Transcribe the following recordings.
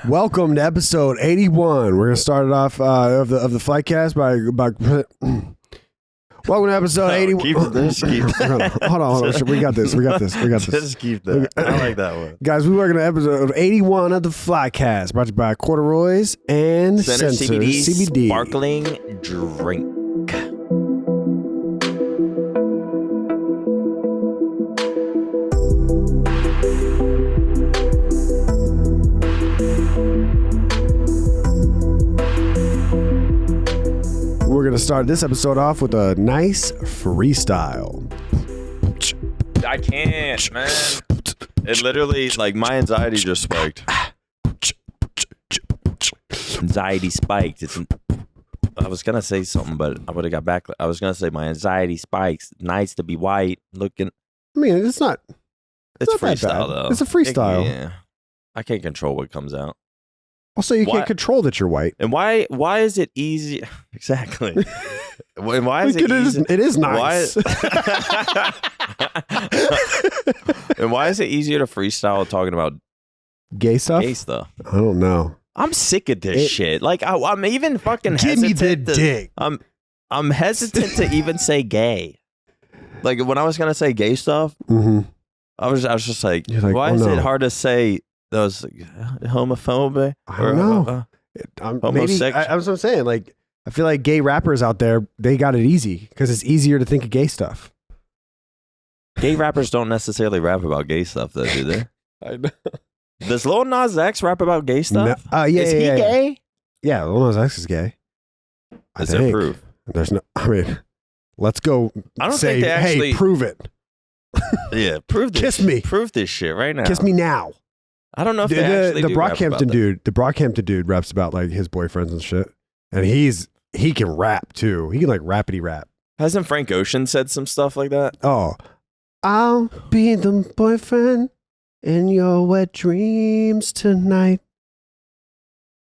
Welcome to episode 81. We're gonna start it off of the Flycast by welcome to episode 81. Keep this. Hold on. We got this. Just keep that. I like that one. Guys, we're working on episode 81 of the Flycast, brought to you by CordaRoy's and Center CBD sparkling drink. We're gonna start this episode off with a nice freestyle. I can't, man. It literally, like, my anxiety just spiked. Anxiety spiked. I was gonna say something, but I would have got back. I was gonna say my anxiety spikes. Nice to be white looking. I mean, it's not. It's not that freestyle bad. though. It's a freestyle. Yeah, I can't control what comes out. Also, you can't control that you're white. And why is it easy? Exactly. Why is it easy? It is nice. And why is it easier to freestyle talking about Gay stuff? I don't know. I'm sick of this shit. Like I'm even fucking give me the hesitant. dick. I'm hesitant to even say gay. Like when I was gonna say gay stuff, I was just like, why is it hard to say those homophobic? I don't know. Maybe that's what I'm saying. Like, I feel like gay rappers out there, they got it easy because it's easier to think of gay stuff. Gay rappers don't necessarily rap about gay stuff, though, do they? I know. Does Lil Nas X rap about gay stuff? No, is he gay? Yeah, Lil Nas X is gay. Is there proof? There's no. I mean, let's go. I don't think they actually. Hey, prove it. Yeah, prove this. Kiss me. Prove this shit right now. Kiss me now. I don't know if they actually the do rap about Brockhampton that. dude. The Brockhampton dude raps about like his boyfriends and shit, and he can rap too. He can like rapidy rap. Hasn't Frank Ocean said some stuff like that? Oh, I'll be the boyfriend in your wet dreams tonight.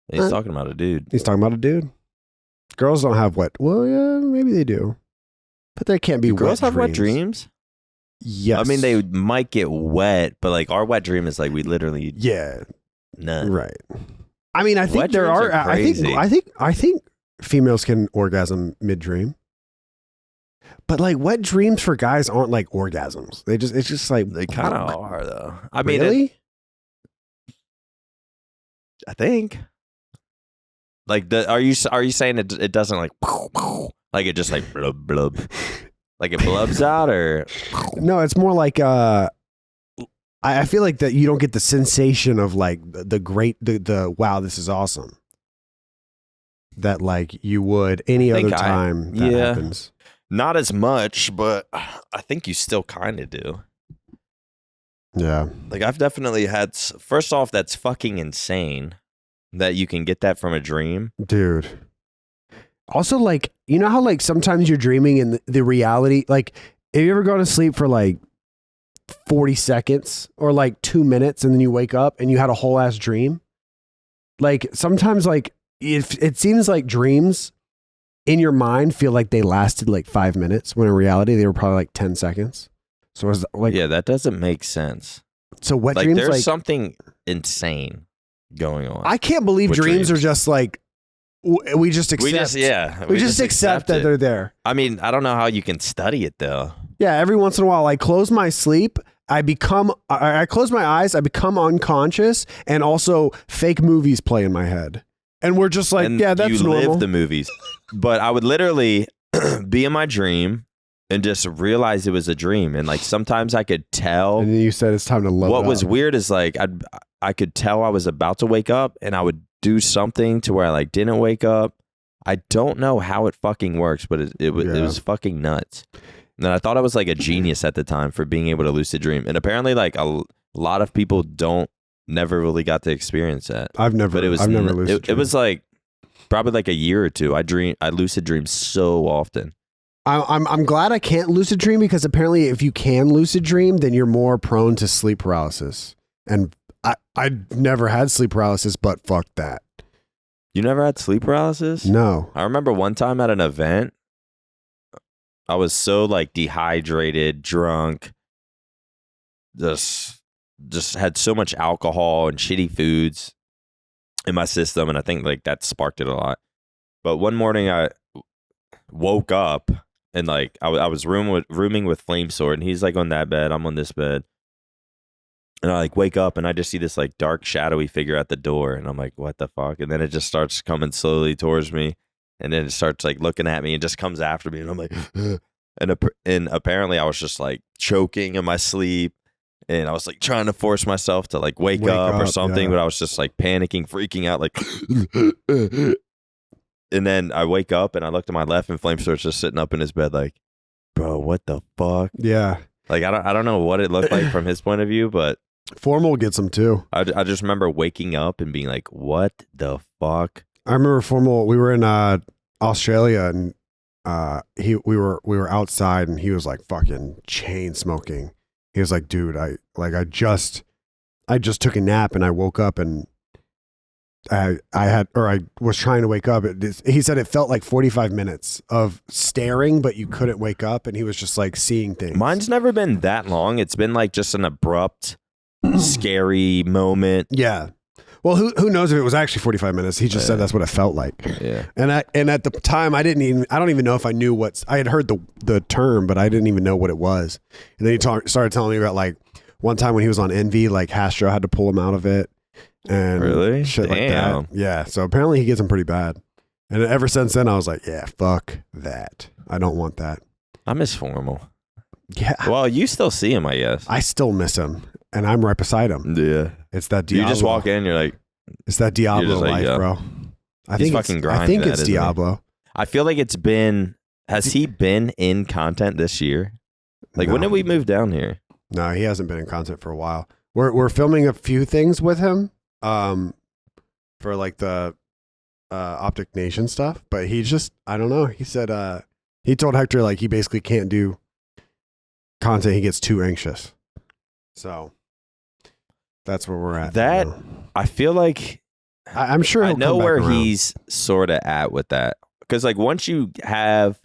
He's talking about a dude. He's talking about a dude. Girls don't have wet. Well, yeah, maybe they do, but they can't be wet. Girls have wet dreams. Yes. I mean, they might get wet, but like our wet dream is like we literally none. Right. I mean, I think Wet there dreams are. are crazy. I think females can orgasm mid dream, but like wet dreams for guys aren't like orgasms. It's just like They kind of are though. I mean, really? I think. Like are you saying it doesn't like it just like blub blub, like it blubs out or No, it's more like I feel like that you don't get the sensation of like the wow, this is awesome, that like you would any other time that happens. Not as much, but I think you still kind of do. Yeah. Like I've definitely had. First off, that's fucking insane that you can get that from a dream, dude. Also, like, you know how like sometimes you're dreaming and the reality, like, have you ever gone to sleep for like 40 seconds or like 2 minutes and then you wake up and you had a whole ass dream? Like sometimes like it seems like dreams in your mind feel like they lasted like 5 minutes when in reality they were probably like 10 seconds. So it's like, yeah, that doesn't make sense. So wet like dreams, there's like something insane going on. I can't believe dreams are just like, we just accept. We just accept that they're there. I mean, I don't know how you can study it though. Yeah, every once in a while, I close my sleep. I close my eyes. I become unconscious, and also fake movies play in my head, and we're just like, yeah, that's normal. You live the movies, but I would literally be in my dream and just realize it was a dream, and like sometimes I could tell. And then you said it's time to load What up. was weird is like I could tell I was about to wake up, and I would do something to where I like didn't wake up. I don't know how it fucking works, but it was fucking nuts. And I was like a genius at the time for being able to lucid dream. And apparently like a lot of people never really got to experience that. I've never lucid dreamed. It was like probably like a year or two. I lucid dream so often. I'm glad I can't lucid dream, because apparently if you can lucid dream, then you're more prone to sleep paralysis. And I never had sleep paralysis, but fuck that. You never had sleep paralysis? No. I remember one time at an event, I was so like dehydrated, drunk, just had so much alcohol and shitty foods. in my system, and I think like that sparked it a lot. But one morning I woke up and like I was rooming with Flame Sword, and he's like on that bed, I'm on this bed. And I like wake up and I just see this like dark shadowy figure at the door, and I'm like, what the fuck? And then it just starts coming slowly towards me, and then it starts like looking at me and just comes after me, and I'm like and apparently I was just like choking in my sleep, and I was like trying to force myself to like wake up or something, but I was just like panicking, freaking out, like and then I wake up and I look to my left and Flamesword's just sitting up in his bed like, bro, what the fuck? Yeah. Like I don't know what it looked like from his point of view, but Formal gets him too. I just remember waking up and being like, what the fuck? I remember Formal, we were in Australia, and we were outside, and he was like fucking chain smoking. He was like, dude, I just took a nap and I woke up and I was trying to wake up. He said it felt like 45 minutes of staring, but you couldn't wake up, and he was just like seeing things. Mine's never been that long. It's been like just an abrupt, scary moment. Yeah. Well, who knows if it was actually 45 minutes? He just said that's what it felt like. Yeah. And at the time, I don't even know if I knew I had heard the term, but I didn't even know what it was. And then he started telling me about like one time when he was on Envy, like Hastro had to pull him out of it. And really? Shit like that. Yeah. So apparently he gets them pretty bad. And ever since then, I was like, yeah, fuck that. I don't want that. I miss Formal. Yeah. Well, you still see him, I guess. I still miss him. And I'm right beside him. Yeah. It's that Diablo. You just walk in, you're like... It's that Diablo like, life, yeah. bro. I He's think fucking grinding. I think that, it's Diablo. I feel like it's been... Has he been in content this year? Like, No. when did we move down here? No, he hasn't been in content for a while. We're filming a few things with him for like the OpTic Nation stuff, but he just, I don't know. He said he told Hector like he basically can't do content. He gets too anxious. So that's where we're at. That, I feel like... I'm sure I know where around. he's sort of at with that. Because like once you have...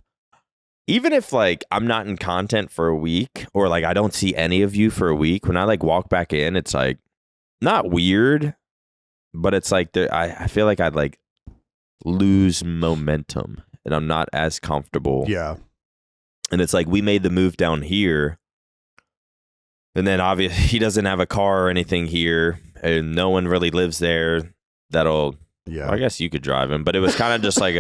Even if like I'm not in content for a week, or like I don't see any of you for a week, when I like walk back in, it's like not weird, but it's like I feel like I'd like lose momentum and I'm not as comfortable. Yeah. And it's like we made the move down here, and then obviously he doesn't have a car or anything here, and no one really lives there. Well, I guess you could drive him, but it was kind of just like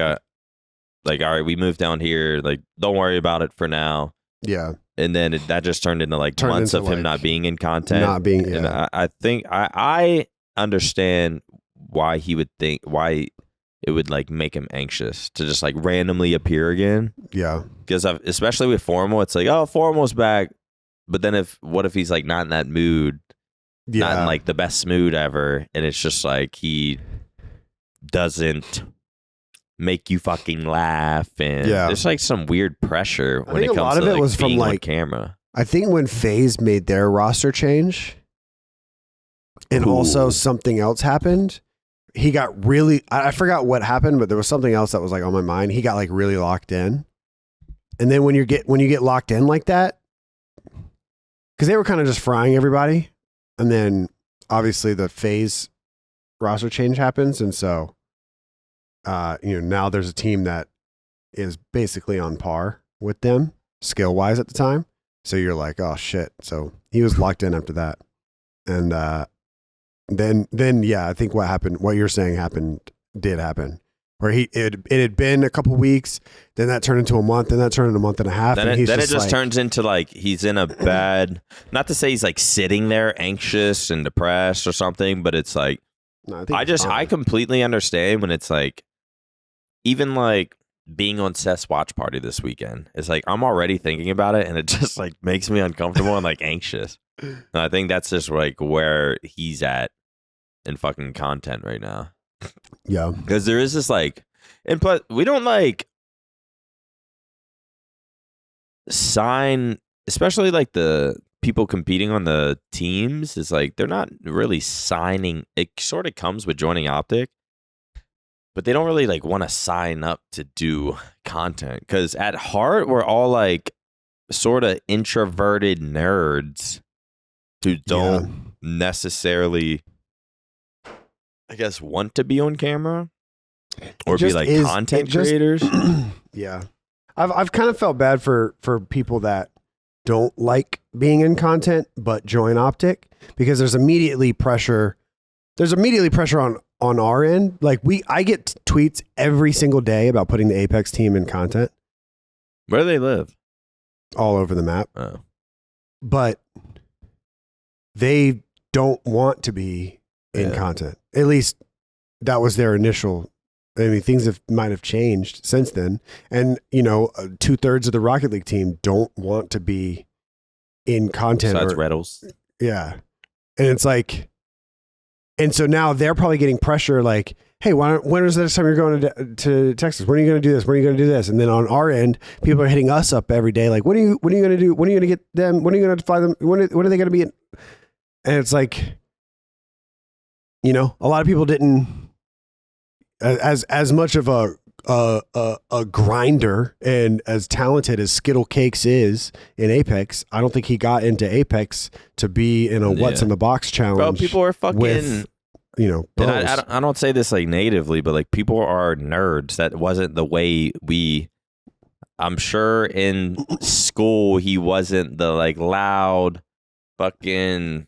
like, all right, we moved down here. Like, don't worry about it for now. Yeah. And then that just turned into like months of him not being in content. Not being, And I think I understand why it would like make him anxious to just like randomly appear again. Yeah. Because especially with Formal, it's like, oh, Formal's back. But then what if he's like not in that mood? Yeah. Not in like the best mood ever. And it's just like he doesn't make you fucking laugh, and there's like some weird pressure when it comes to like, a lot of it was from like camera. I think when FaZe made their roster change, and also something else happened, he got really, I forgot what happened, but there was something else that was like on my mind. He got like really locked in, and then when you get locked in like that, because they were kind of just frying everybody, and then obviously the FaZe roster change happens, and so. Now there's a team that is basically on par with them skill wise at the time. So you're like, oh shit. So he was locked in after that. And then yeah, I think what you're saying did happen. Where it had been a couple weeks, then that turned into a month, then that turned into a month and a half. Then and it just turns into like he's in a bad, not to say he's like sitting there anxious and depressed or something, but it's like, no, I completely understand when it's like, even like being on Seth's watch party this weekend, it's like I'm already thinking about it, and it just like makes me uncomfortable and like anxious. And I think that's just like where he's at in fucking content right now. Yeah, because there is this like, and plus we don't like sign, especially like the people competing on the teams. Is like they're not really signing. It sort of comes with joining OpTic. But they don't really like want to sign up to do content, because at heart we're all like sort of introverted nerds who don't necessarily I guess, want to be on camera or It be just like is- content it just- creators. Yeah. I've kind of felt bad for people that don't like being in content but join OpTic, because there's immediately pressure on our end. Like I get tweets every single day about putting the Apex team in content Where do they live? all over the map, Oh. but they don't want to be in Yeah. content. At least that was their initial. I mean, things might have changed since then. And, 2/3 of the Rocket League team don't want to be in content. Besides Reddles. Yeah. And it's like, and so now they're probably getting pressure like, hey, when is the next time you're going to Texas? When are you going to do this? When are you going to do this? And then on our end, people are hitting us up every day. Like, when are you going to do? When are you going to get them? When are you going to fly them? When are they going to be in? And it's like, a lot of people didn't, as much of a grinder and as talented as Skittle Cakes is in Apex, I don't think he got into Apex to be in a what's in the box challenge. Bro, people are fucking with, and I don't say this like natively, but like people are nerds. That wasn't the way I'm sure in school he wasn't the like loud fucking.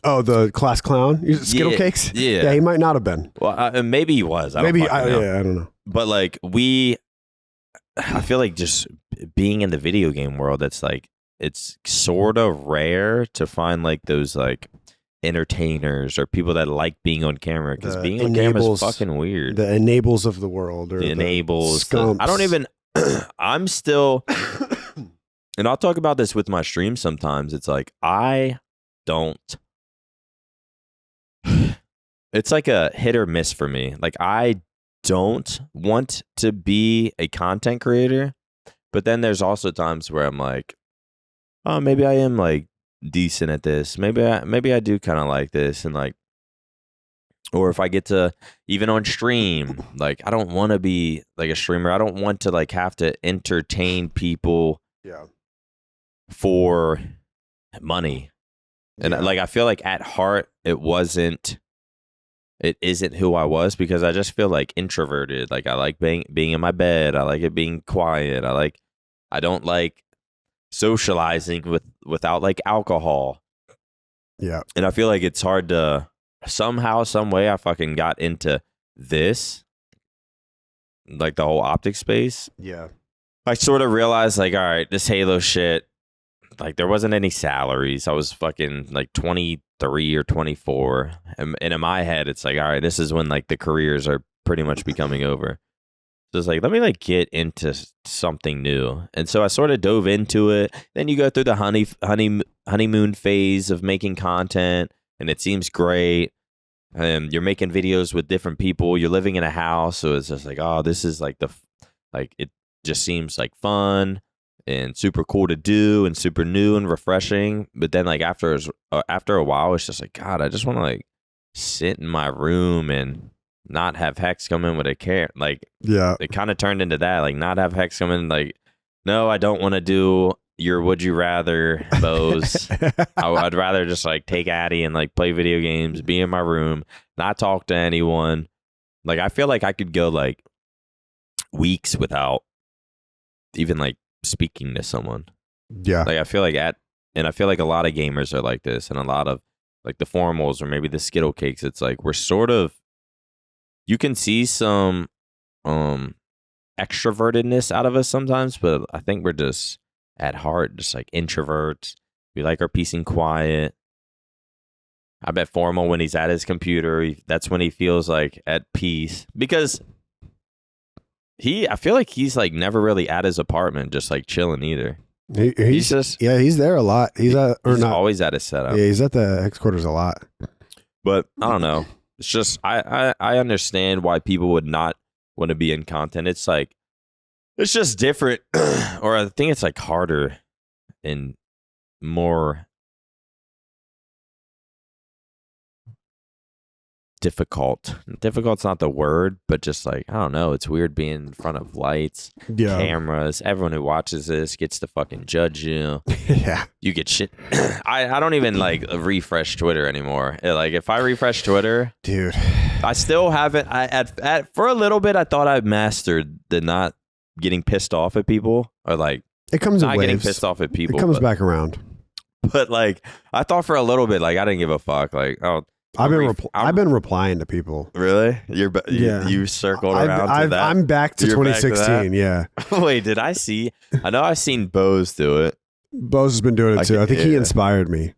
Oh, the class clown? Skittle Cakes? Yeah. Yeah, he might not have been. Well, maybe he was. I Maybe, don't know. I don't know. But like I feel like just being in the video game world, it's sort of rare to find like those like entertainers or people that like being on camera, because being on camera is fucking weird. The enables of the world, or the enables. scumps. I don't even. I'm still, and I'll talk about this with my stream sometimes. It's like I don't. It's like a hit or miss for me. Like I don't want to be a content creator, but then there's also times where I'm like, oh, maybe I am like decent at this. Maybe I do kind of like this, and like, or if I get to even on stream, like I don't want to be like a streamer. I don't want to like have to entertain people for money. And like I feel like at heart it isn't who I was, because I just feel like introverted. Like I like being in my bed. I like it being quiet. I don't like socializing without like alcohol. Yeah. And I feel like it's hard to somehow, some way I fucking got into this, like the whole OpTic space. Yeah. I sort of realized like, all right, this Halo shit, like there wasn't any salaries. I was fucking like 23 or 24. And in my head, it's like, all right, this is when like the careers are pretty much becoming over. So it's like, let me like get into something new. And so I sort of dove into it. Then you go through the honeymoon phase of making content, and it seems great. You're making videos with different people. You're living in a house. So it's just like, oh, this is like it just seems like fun and super cool to do and super new and refreshing. But then like after a while, it's just like, God, I just want to like sit in my room and not have Hex come in with a care. Like, yeah, it kind of turned into that, like not have Hex come in. Like, no, I don't want to do your would you rather bows. I'd rather just like take Addy and like play video games, be in my room, not talk to anyone. Like, I feel like I could go like weeks without even like speaking to someone. Yeah. Like I feel like I feel like a lot of gamers are like this, and a lot of like the formals or maybe the Skittle Cakes, it's like we're sort of, you can see some extrovertedness out of us sometimes, but I think we're just at heart just like introverts. We like our peace and quiet. I bet Formal, when he's at his computer, that's when he feels like at peace, because I feel like he's like never really at his apartment, just like chilling either. He's just, yeah, he's there a lot. He's always at his setup. Yeah, he's at the headquarters a lot. But I don't know. It's just I understand why people would not want to be in content. It's like it's just different, or I think it's like harder and more difficult. Difficult's not the word, but just like, I don't know, it's weird being in front of lights, cameras. Everyone who watches this gets to fucking judge you. Yeah. You get shit. I don't even like refresh Twitter anymore. Like if I refresh Twitter, dude, I still haven't. For a little bit, I thought I mastered the not getting pissed off at people, or like it comes in not waves. getting pissed off at people. It comes back around. But like, I thought for a little bit, like I didn't give a fuck. Like, oh, I've been replying to people. Really? You circled around to that. I'm back to 2016. Yeah. Wait, did I see? I know I've seen Bose do it. Bose has been doing it too. I think he inspired me.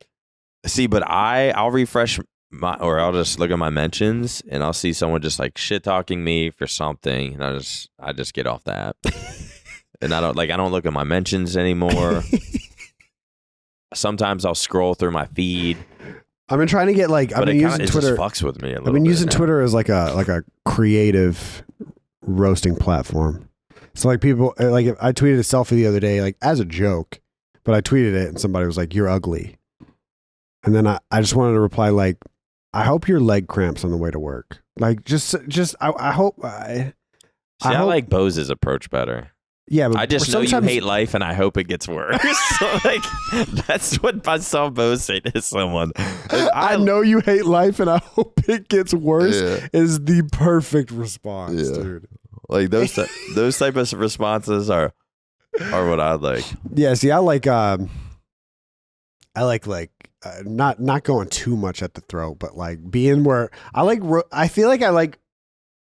See, but I'll refresh I'll just look at my mentions and I'll see someone just like shit talking me for something, and I just get off the app. And I don't look at my mentions anymore. Sometimes I'll scroll through my feed. I've been trying to get I've been using Twitter. It just fucks with me a little I've been bit using now. Twitter as like a creative roasting platform. So like people if I tweeted a selfie the other day as a joke, but I tweeted it and somebody was like, "You're ugly," and then I just wanted to reply "I hope your leg cramps on the way to work." I hope. I like Bose's approach better. Yeah, but I just know you hate life, and I hope it gets worse. So, that's what I saw Bose say to someone. I know you hate life, and I hope it gets worse. Is the perfect response, dude. Like those type of responses are what I like. Yeah, see, I like not going too much at the throat, but like being where I feel like I like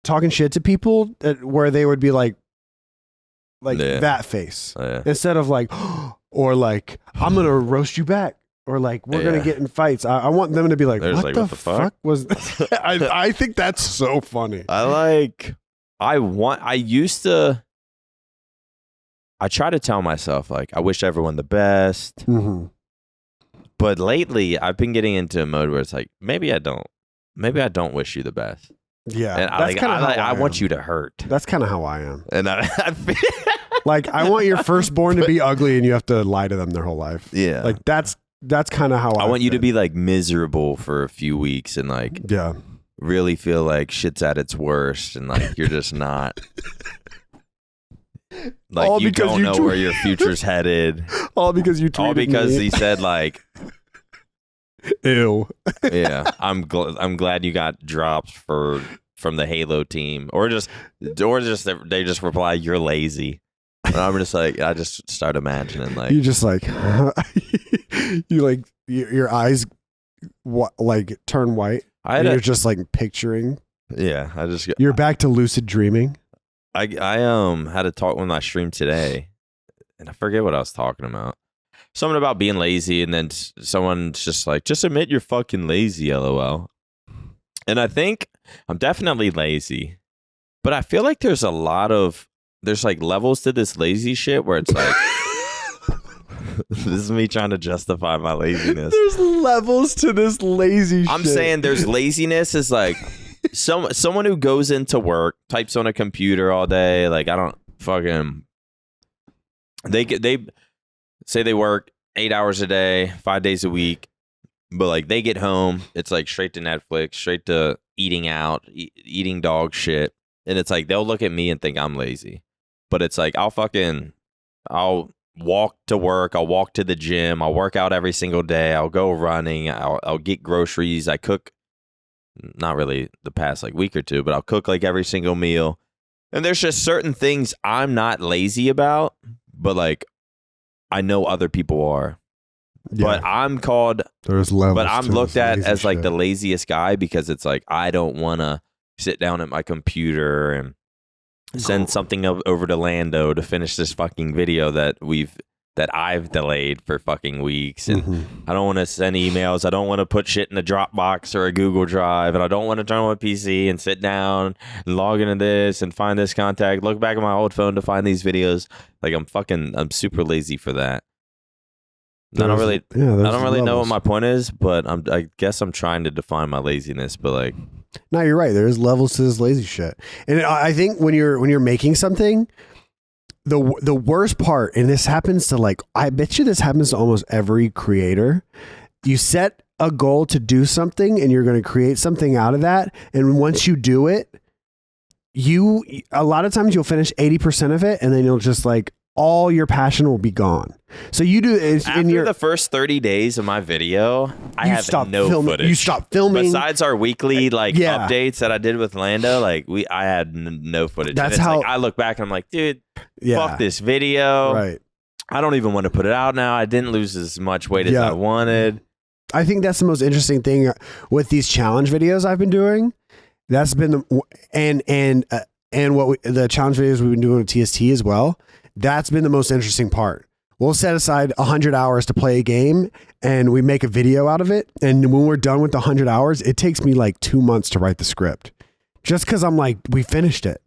talking shit to people where they would be like that face instead of or I'm gonna roast you back, or we're gonna get in fights. I want them to be like, what the fuck was that? I think that's so funny. I try to tell myself I wish everyone the best. Mm-hmm. But lately I've been getting into a mode where it's maybe I don't wish you the best. Yeah, and I want you to hurt. That's kind of how I am. And I feel I want your firstburn to be ugly and you have to lie to them their whole life. Yeah, that's kind of how I want you to be miserable for a few weeks and really feel like shit's at its worst and you're just not. All you don't know where your future's headed. All because you tweeted All because me. He said ew. Yeah, I'm glad you got dropped from the Halo team, or just they just reply, "You're lazy," and I'm just I just start imagining you just you your eyes turn white. You're just picturing. Yeah, you're back to lucid dreaming. I had a talk with my stream today, and I forget what I was talking about. Something about being lazy, and then someone's just admit you're fucking lazy, LOL. And I think I'm definitely lazy, but I feel like there's levels to this lazy shit where it's this is me trying to justify my laziness. There's levels to this lazy shit. I'm saying there's laziness is someone who goes into work, types on a computer all day. I don't fucking. They say they work 8 hours a day, 5 days a week, but they get home, it's straight to Netflix, straight to eating out, eating dog shit, and it's they'll look at me and think I'm lazy, but it's I'll walk to work, I'll walk to the gym, I'll work out every single day, I'll go running, I'll get groceries, I cook. Not really the past week or two, but I'll cook every single meal. And there's just certain things I'm not lazy about, but I know other people are. Yeah. But I'm called there's levels. But I'm looked at as shit. The laziest guy because it's I don't want to sit down at my computer and send something over to Lando to finish this fucking video that I've delayed for fucking weeks, and I don't want to send emails. I don't want to put shit in a Dropbox or a Google Drive, and I don't want to turn on my PC and sit down and log into this and find this contact, look back at my old phone to find these videos. I'm super lazy for that. I don't really know what my point is, but I guess I'm trying to define my laziness, but no, you're right. There's levels to this lazy shit, and I think when you're making something. The worst part, and this happens to I bet you this happens to almost every creator. You set a goal to do something and you're going to create something out of that. And once you do it, a lot of times you'll finish 80% of it and then you'll just all your passion will be gone. So you do after the first 30 days of my video, I have no footage. You stop filming. Besides our weekly updates that I did with Lando, I had no footage. That's and how I look back and I'm like, dude, fuck this video. Right. I don't even want to put it out now. I didn't lose as much weight as I wanted. I think that's the most interesting thing with these challenge videos I've been doing. That's been the the challenge videos we've been doing with TST as well. That's been the most interesting part. We'll set aside 100 hours to play a game and we make a video out of it. And when we're done with the 100 hours, it takes me like 2 months to write the script. Just because I'm like, we finished it.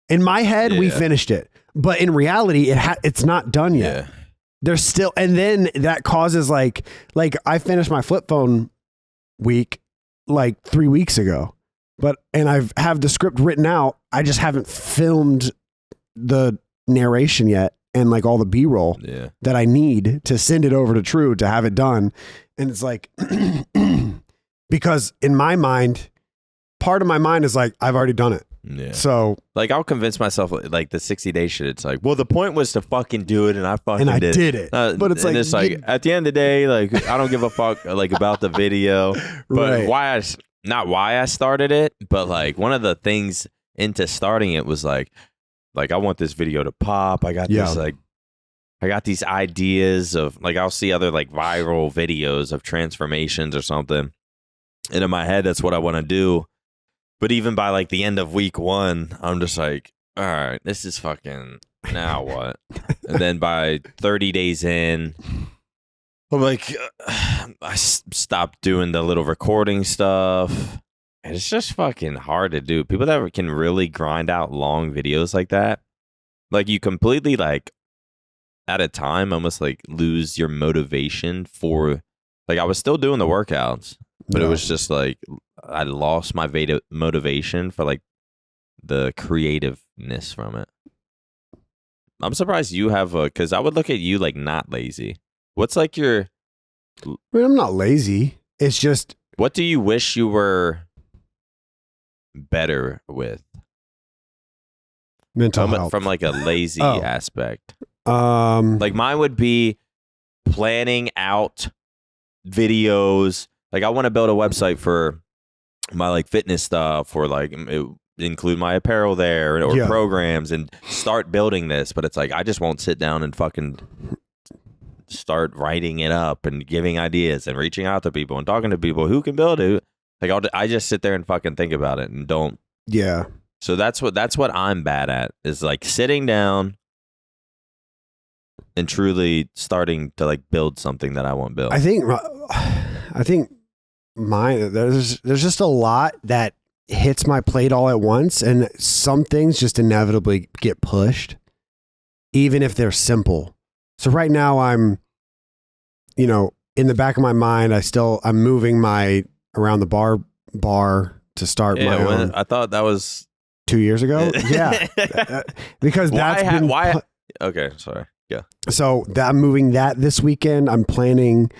In my head, we finished it. But in reality, it's not done yet. Yeah. There's still, and then that causes like I finished my flip phone week like 3 weeks ago, and I've have the script written out. I just haven't filmed the narration yet and like all the B-roll that I need to send it over to True to have it done. And it's like, because in my mind, part of my mind is like, I've already done it. Yeah. So like I'll convince myself like the 60-day shit. It's like, well, the point was to fucking do it, and I fucking did it. But it's like at the end of the day, like I don't give a fuck like about the video, but right. not why I started it, but like one of the things into starting it was like I want this video to pop. I got this I got these ideas of like I'll see other like viral videos of transformations or something, and in my head that's what I want to do. But even by like the end of week 1, I'm just like, all right, this is fucking, now what? And then by 30 days in, I'm like, I stopped doing the little recording stuff. And it's just fucking hard to do. People that can really grind out long videos like that, like you completely like at a time almost like lose your motivation for, like I was still doing the workouts, but it was just like, I lost my motivation for like the creativeness from it. I'm surprised you have because I would look at you like not lazy. What's like your? I mean, I'm not lazy. It's just. What do you wish you were better with? Mental health. From like a lazy aspect. Like mine would be planning out videos. Like I want to build a website for my like fitness stuff, or like include my apparel there or programs and start building this. But it's like I just won't sit down and fucking start writing it up and giving ideas and reaching out to people and talking to people who can build it. Like I just sit there and fucking think about it and don't. Yeah. So that's what I'm bad at, is like sitting down and truly starting to like build something that I want built. I think mine, there's just a lot that hits my plate all at once, and some things just inevitably get pushed, even if they're simple. So right now I'm, in the back of my mind, I'm moving my around the bar to start my own. I thought that was 2 years ago. Yeah. Because okay, sorry. Yeah. So I'm moving that this weekend. I'm planning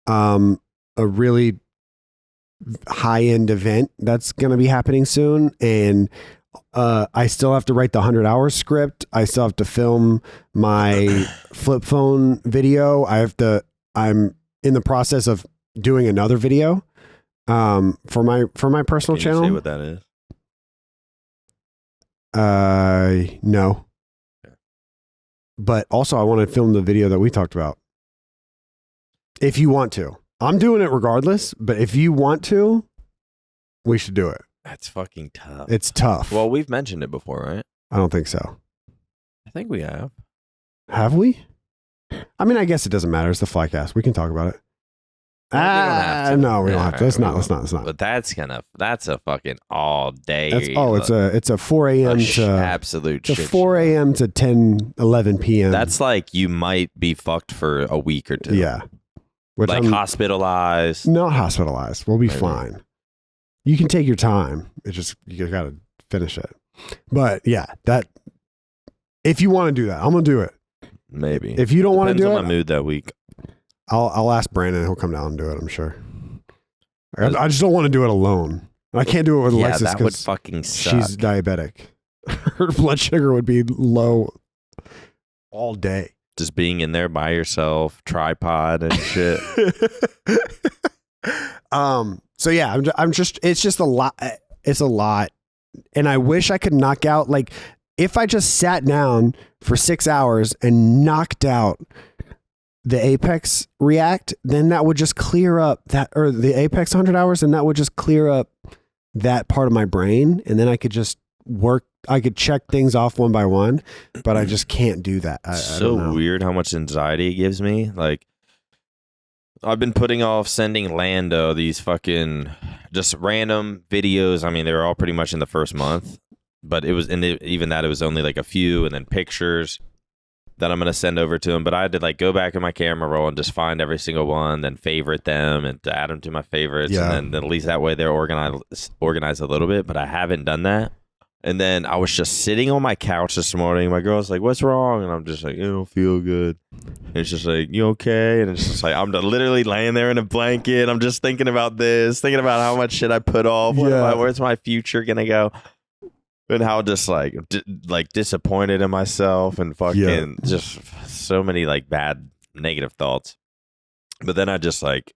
a really high-end event that's going to be happening soon, and I still have to write the 100-hour script. I still have to film my flip phone video. I'm in the process of doing another video for my personal channel. Can you say what that is? No. Okay. But also I want to film the video that we talked about. If you want to. I'm doing it regardless, but if you want to, we should do it. That's fucking tough. It's tough. Well, we've mentioned it before, right? I don't think so. I think we have. Have we? I mean, I guess it doesn't matter. It's the Flycast. We can talk about it. No, we don't have to. Let's not. But that's a fucking all day. It's a 4 a.m. to absolute shit 4 a.m. to 10, 11 p.m. That's like you might be fucked for a week or two. Yeah. Hospitalized. Not hospitalized. We'll be fine. You can take your time. It's just, you got to finish it. But yeah, if you want to do that, I'm going to do it. Maybe. If you don't want to do it. Depends on my mood that week. I'll ask Brandon. He'll come down and do it, I'm sure. I just don't want to do it alone. I can't do it with Alexis. That would fucking suck. She's diabetic. Her blood sugar would be low. all day. Just being in there by yourself, tripod and shit. So yeah, I'm just, it's just a lot. It's a lot. And I wish I could knock out, like, if I just sat down for 6 hours and knocked out the Apex React, then that would just clear up that, or the Apex 100 hours, and that would just clear up that part of my brain. And then I could just I could check things off one by one, but I just can't do that. I don't know. Weird how much anxiety it gives me. Like, I've been putting off sending Lando these fucking just random videos. I mean, they were all pretty much in the first month, but it was even that it was only like a few, and then pictures that I'm going to send over to him. But I had to like go back in my camera roll and just find every single one, then favorite them and to add them to my favorites. Yeah. And then at least that way they're organized a little bit, but I haven't done that. And then I was just sitting on my couch this morning. My girl's like, "What's wrong?" And I'm just like, "I don't feel good." And it's just like, "You okay?" And it's just like, I'm literally laying there in a blanket. I'm just thinking about this, thinking about how much shit I put off. Where's my future going to go? And how just like disappointed in myself and fucking just so many like bad negative thoughts. But then I just like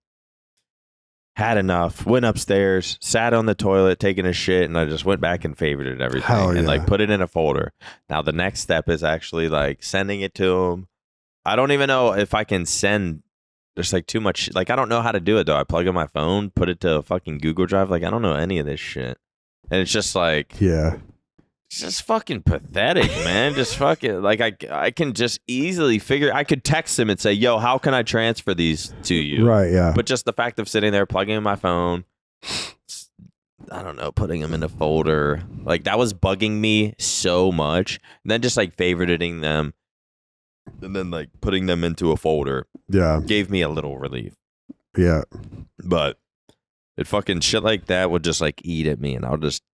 had enough, went upstairs, sat on the toilet, taking a shit, and I just went back and favorited everything and like put it in a folder. Now the next step is actually like sending it to him. I don't even know if I can send. There's like too much. Like, I don't know how to do it though. I plug in my phone, put it to a fucking Google Drive. Like, I don't know any of this shit. And it's just like, it's just fucking pathetic, man. Just fucking like I can just easily figure. I could text him and say, "Yo, how can I transfer these to you?" Right, yeah. But just the fact of sitting there plugging in my phone, I don't know, putting them in a folder, like that was bugging me so much. And then just like favoriting them, and then like putting them into a folder, gave me a little relief. Yeah, but it fucking shit like that would just like eat at me, and I'll just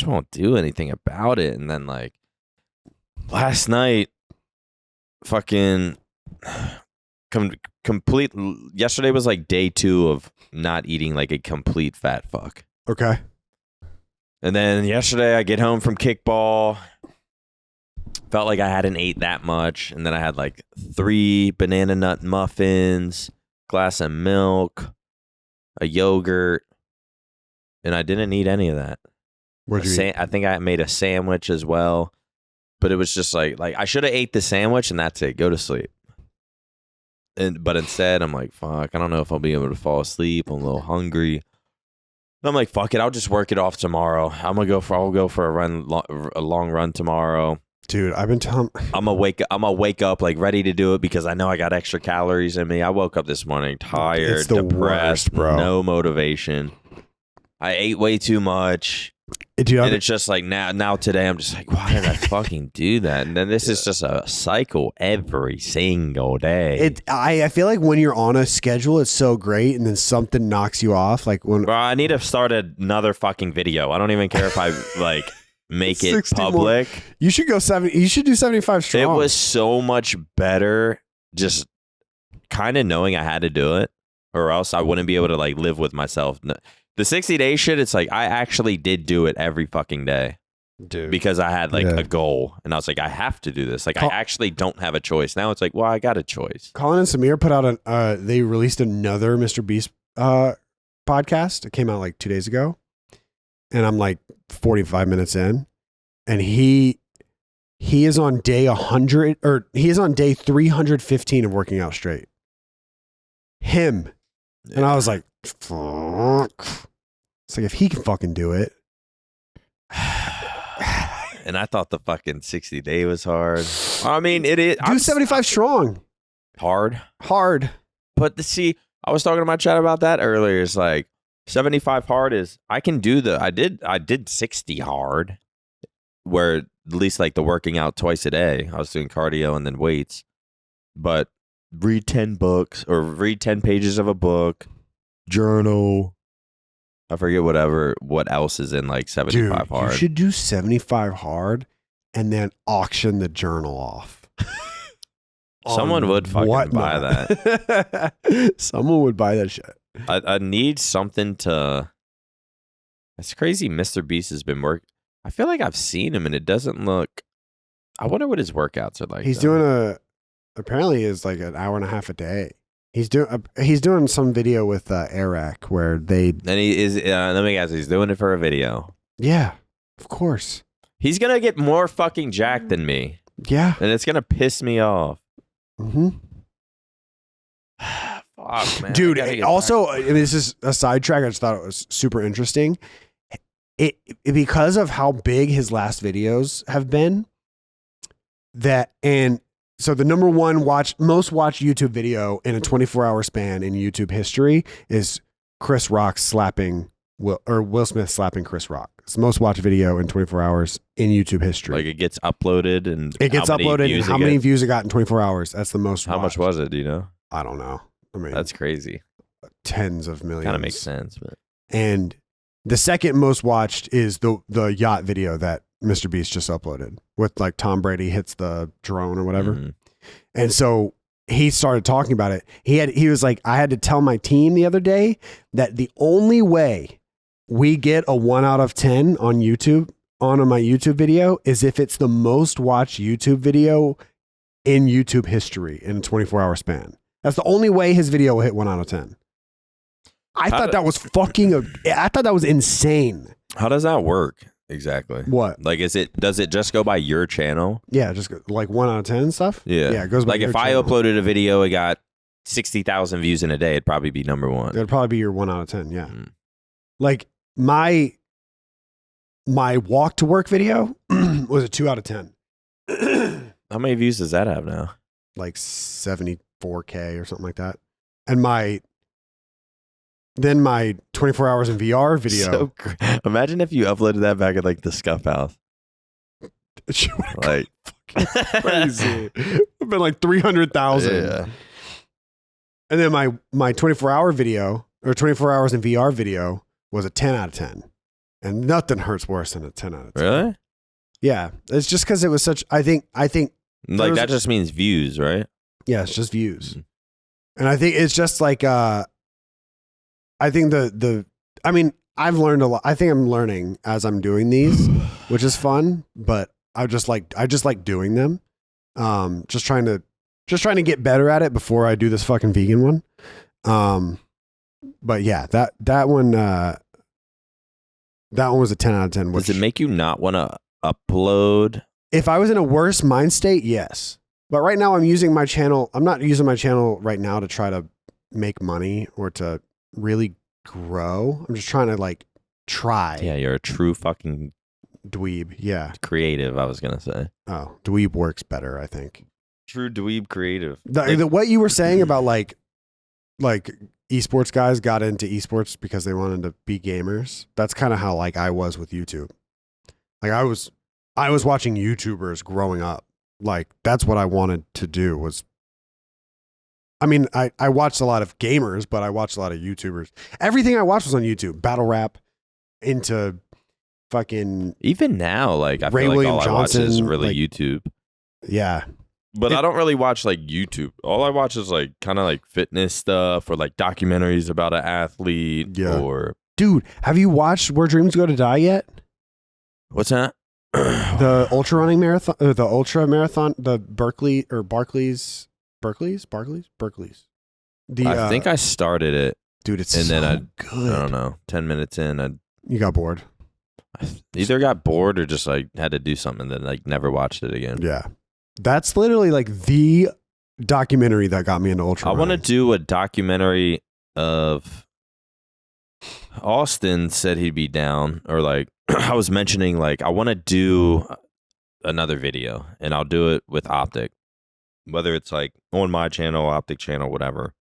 won't do anything about it. And then like last night, fucking complete. Yesterday was like day 2 of not eating like a complete fat fuck. Okay. And then yesterday I get home from kickball. Felt like I hadn't ate that much. And then I had like 3 banana nut muffins, glass of milk, a yogurt. And I didn't eat any of that. I think I made a sandwich as well. But it was just like I should have ate the sandwich and that's it. Go to sleep. But instead, I'm like, fuck, I don't know if I'll be able to fall asleep. I'm a little hungry. And I'm like, fuck it, I'll just work it off tomorrow. I'll go for a long run tomorrow. Dude, I've been telling. I'm gonna wake up like ready to do it because I know I got extra calories in me. I woke up this morning tired, depressed, bro. No motivation. I ate way too much. And it's just like now today I'm just like, why did I fucking do that? And then this is just a cycle every single day. I feel like when you're on a schedule, it's so great, and then something knocks you off. Like when I need to start another fucking video. I don't even care if I like make it public. More. You should go 70. You should do 75 strong. It was so much better just kind of knowing I had to do it, or else I wouldn't be able to like live with myself. The 60-day shit, it's like I actually did do it every fucking day. Dude. Because I had like a goal, and I was like, I have to do this. Like, I actually don't have a choice. Now it's like, well, I got a choice. Colin and Samir put out they released another Mr. Beast podcast. It came out like 2 days ago. And I'm like 45 minutes in. And he is on day 100, or he is on day 315 of working out straight. Him. Yeah. And I was like, fuck. It's like, if he can fucking do it. And I thought the fucking 60-day was hard. I mean, it is. Do 75 strong. Hard. But see, I was talking to my chat about that earlier. It's like 75 hard is, I can do I did 60 hard, where at least like the working out twice a day. I was doing cardio and then weights. But read 10 books or read 10 pages of a book, journal. I forget what else is in like 75 hard. You should do 75 hard and then auction the journal off. Someone would fucking buy that. Someone would buy that shit. I need something to. It's crazy. Mr. Beast has been working. I feel like I've seen him and it doesn't look I wonder what his workouts are like. He's doing apparently is like an hour and a half a day. He's doing some video with Eric where they. And he is. Let me guess. He's doing it for a video. Yeah, of course. He's gonna get more fucking jacked than me. Yeah, and it's gonna piss me off. Mm-hmm. Fuck, man. Dude, also, this is a sidetrack. I just thought it was super interesting. It because of how big his last videos have been. So the number one most watched YouTube video in a 24-hour span in YouTube history is Chris Rock slapping Will Smith slapping Chris Rock. It's the most watched video in 24 hours in YouTube history. Like it gets uploaded and how many views it got in 24 hours. That's the most. How much was it? Do you know? I don't know. I mean, that's crazy. Tens of millions. Kind of makes sense, but. And the second most watched is the yacht video that Mr. Beast just uploaded with like Tom Brady hits the drone or whatever. Mm-hmm. And so he started talking about it. He was like, I had to tell my team the other day that the only way we get a 1 out of 10 on YouTube on my YouTube video is if it's the most watched YouTube video in YouTube history in a 24-hour span. That's the only way his video will hit 1 out of 10. I thought that was insane. How does that work exactly? What? Like, does it just go by your channel? Yeah, just like 1 out of 10 stuff. Yeah, it goes by like your if channel. I uploaded a video, it got 60,000 views in a day, it'd probably be number one. It'd probably be your 1 out of 10. Yeah, like my walk to work video was a 2 out of 10. How many views does that have now? Like 74K or something like that. And my 24 hours in VR video. Imagine if you uploaded that back at like the Scuff House. Like crazy. It'd been like 300,000. Yeah. And then my 24-hour video or 24 hours in VR video was a 10 out of 10. And nothing hurts worse than a 10 out of 10. Really? Yeah. It's just because it was such, I think like that just means views, right? Yeah, it's just views. Mm-hmm. And I think it's just like, I think I've learned a lot. I think I'm learning as I'm doing these, which is fun, but I just like doing them. Just trying to get better at it before I do this fucking vegan one. But yeah, that one was a 10 out of 10. Does it make you not want to upload? If I was in a worse mind state, yes. But right now I'm using my channel. I'm not using my channel right now to try to make money or to really grow. I'm just trying to try. Yeah, you're a true fucking dweeb. Yeah. Creative, I was going to say. Oh, dweeb works better, I think. True dweeb creative. What you were saying about like esports guys got into esports because they wanted to be gamers. That's kind of how I was with YouTube. Like I was watching YouTubers growing up. Like that's what I wanted to do was. I mean, I watched a lot of gamers, but I watched a lot of YouTubers. Everything I watched was on YouTube. Battle rap, into fucking. Even now, I Ray feel William all Johnson, I watch is really YouTube. Yeah. But I don't really watch YouTube. All I watch is kind of fitness stuff or documentaries about an athlete. Yeah. Or dude, have you watched Where Dreams Go to Die yet? What's that? The ultra running marathon, the ultra marathon, the Barclays. I think I started it, dude. It's and so then good. I don't know. 10 minutes in, you got bored. I either got bored or just had to do something and then never watched it again. Yeah, that's literally the documentary that got me into ultra. I want to do a documentary of. Austin said he'd be down, or I was mentioning I want to do another video, and I'll do it with OpTic, whether it's on my channel, OpTic channel, whatever.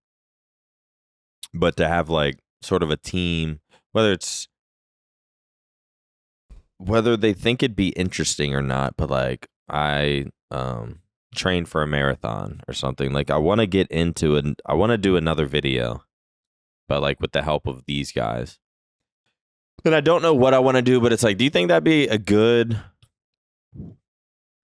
But to have sort of a team, whether they think it'd be interesting or not, but I train for a marathon or something. I want to get into I want to do another video, but with the help of these guys. And I don't know what I want to do, but it's do you think that'd be a good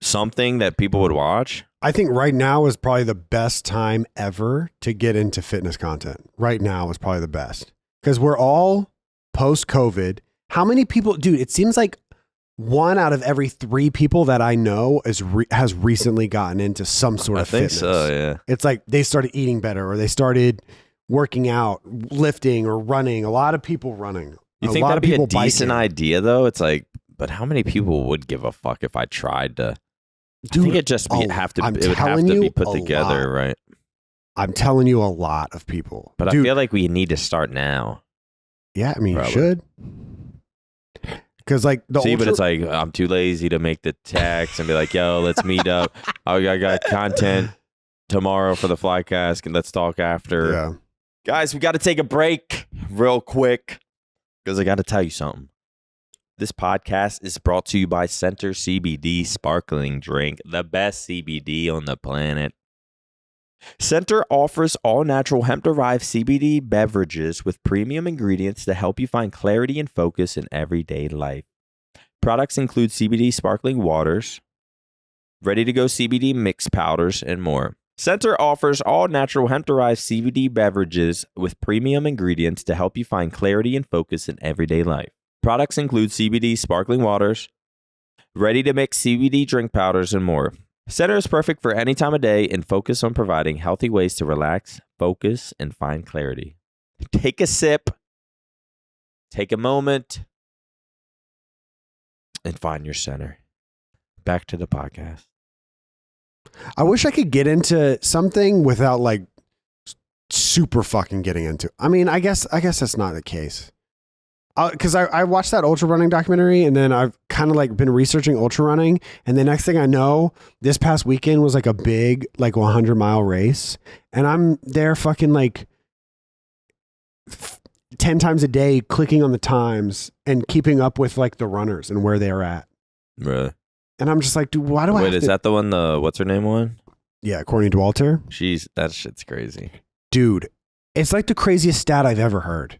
something that people would watch? I think right now is probably the best time ever to get into fitness content. Right now is probably the best because we're all post-COVID. How many people, dude, it seems like 1 out of every 3 people that I know has recently gotten into some sort of fitness. So, yeah. It's like they started eating better, or they started working out, lifting, or running. A lot of people running. You think that'd be a decent idea, though? It's like, but how many people would give a fuck if I tried to? Dude, I think it would have to be put together, right? I'm telling you, a lot of people. But I feel like we need to start now. Yeah, I mean, you should. Because like but it's like I'm too lazy to make the text and be like, "Yo, let's meet up. I got content tomorrow for the Flycast, and let's talk after." Yeah. Guys, we got to take a break real quick because I got to tell you something. This podcast is brought to you by Center CBD Sparkling Drink, the best CBD on the planet. Center offers all-natural hemp-derived CBD beverages with premium ingredients to help you find clarity and focus in everyday life. Products include CBD sparkling waters, ready-to-go CBD mix powders, and more. Center offers all-natural hemp-derived CBD beverages with premium ingredients to help you find clarity and focus in everyday life. Products include CBD sparkling waters, ready-to-mix CBD drink powders, and more. Center is perfect for any time of day and focus on providing healthy ways to relax, focus, and find clarity. Take a sip, take a moment, and find your center. Back to the podcast. I wish I could get into something without like super fucking getting into. I mean, I guess that's not the case. Because I watched that ultra running documentary, and then I've kind of like been researching ultra running, and the next thing I know, this past weekend was like a big like 100-mile race, and I'm there fucking like 10 times a day clicking on the times and keeping up with like the runners and where they're at. Really? And I'm just like, dude, why do I? Wait, is that the one? The what's her name one? Yeah, according to Walter. That shit's crazy, dude. It's like the craziest stat I've ever heard.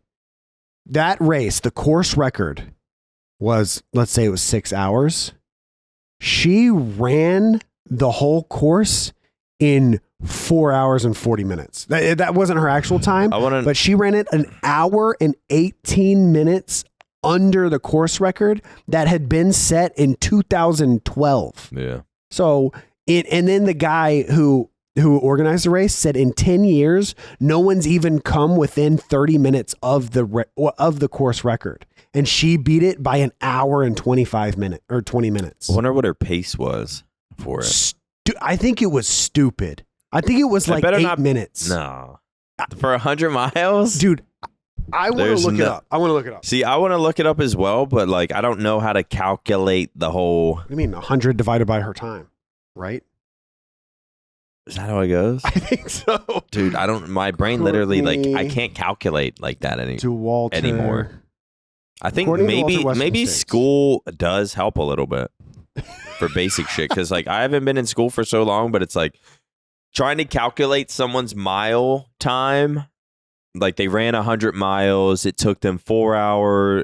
That race, the course record was, let's say it was 6 hours. She ran the whole course in 4 hours and 40 minutes. That wasn't her actual time, but she ran it 1 hour and 18 minutes under the course record that had been set in 2012. Yeah. So, and then the guy who organized the race said in 10 years, no one's even come within 30 minutes of the course record. And she beat it by 1 hour and 25 minutes or 20 minutes. I wonder what her pace was for it. I think it was stupid. I think it was like 8 minutes. No. For 100 miles? Dude, I want to look it up. I want to look it up. See, I want to look it up as well, but like, I don't know how to calculate the whole. What do you mean 100 divided by her time, right? Is that how it goes? I think so. Dude, my brain literally, like, I can't calculate like that anymore. I think maybe school does help a little bit for basic shit. Because, like, I haven't been in school for so long, but it's like trying to calculate someone's mile time. Like, they ran 100 miles. It took them 4 hours.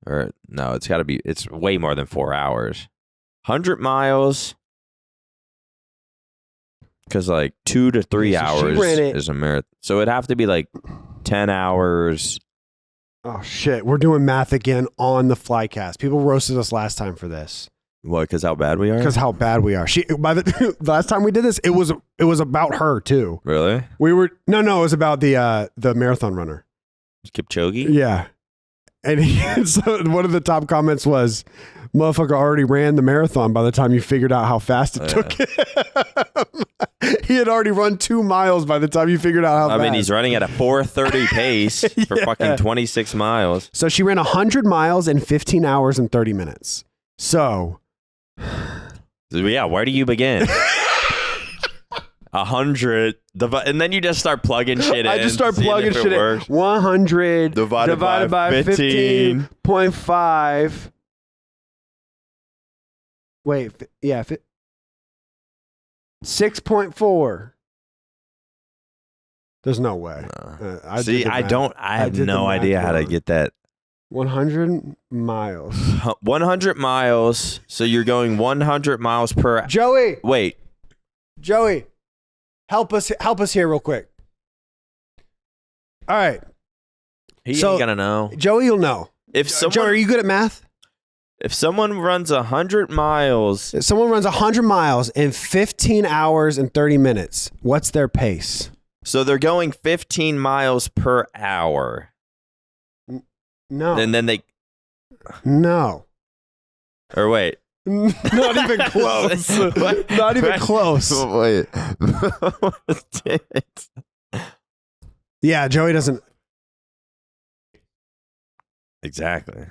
Or, no, it's way more than 4 hours. 100 miles. Because like 2 to 3 hours is a marathon. So it'd have to be like 10 hours. Oh, shit. We're doing math again on the Flycast. People roasted us last time for this. What? Because how bad we are? Because how bad we are. By the last time we did this, it was about her too. Really? No, it was about the marathon runner. Kipchoge? Yeah. And so one of the top comments was, motherfucker already ran the marathon by the time you figured out how fast it took him. He had already run 2 miles by the time you figured out how fast. I mean, he's running at a 4:30 pace for fucking 26 miles. So she ran 100 miles in 15 hours and 30 minutes. So. Yeah, where do you begin? 100, and then you just start plugging shit in. I just start plugging shit in. 100 divided by 15.5. Wait, yeah, 6.4. There's no way. I have no idea how to get that. 100 miles. 100 miles. So you're going 100 miles per hour. Joey. Wait. Joey. Help us here real quick. All right. He ain't gonna know. Joey will know. If someone, Joey, are you good at math? If someone runs 100 miles. If someone runs 100 miles in 15 hours and 30 minutes, what's their pace? So they're going 15 miles per hour. No. And then they. No. Or wait. Not even close. Not even close. Wait. Damn it. Yeah, Joey doesn't. Exactly.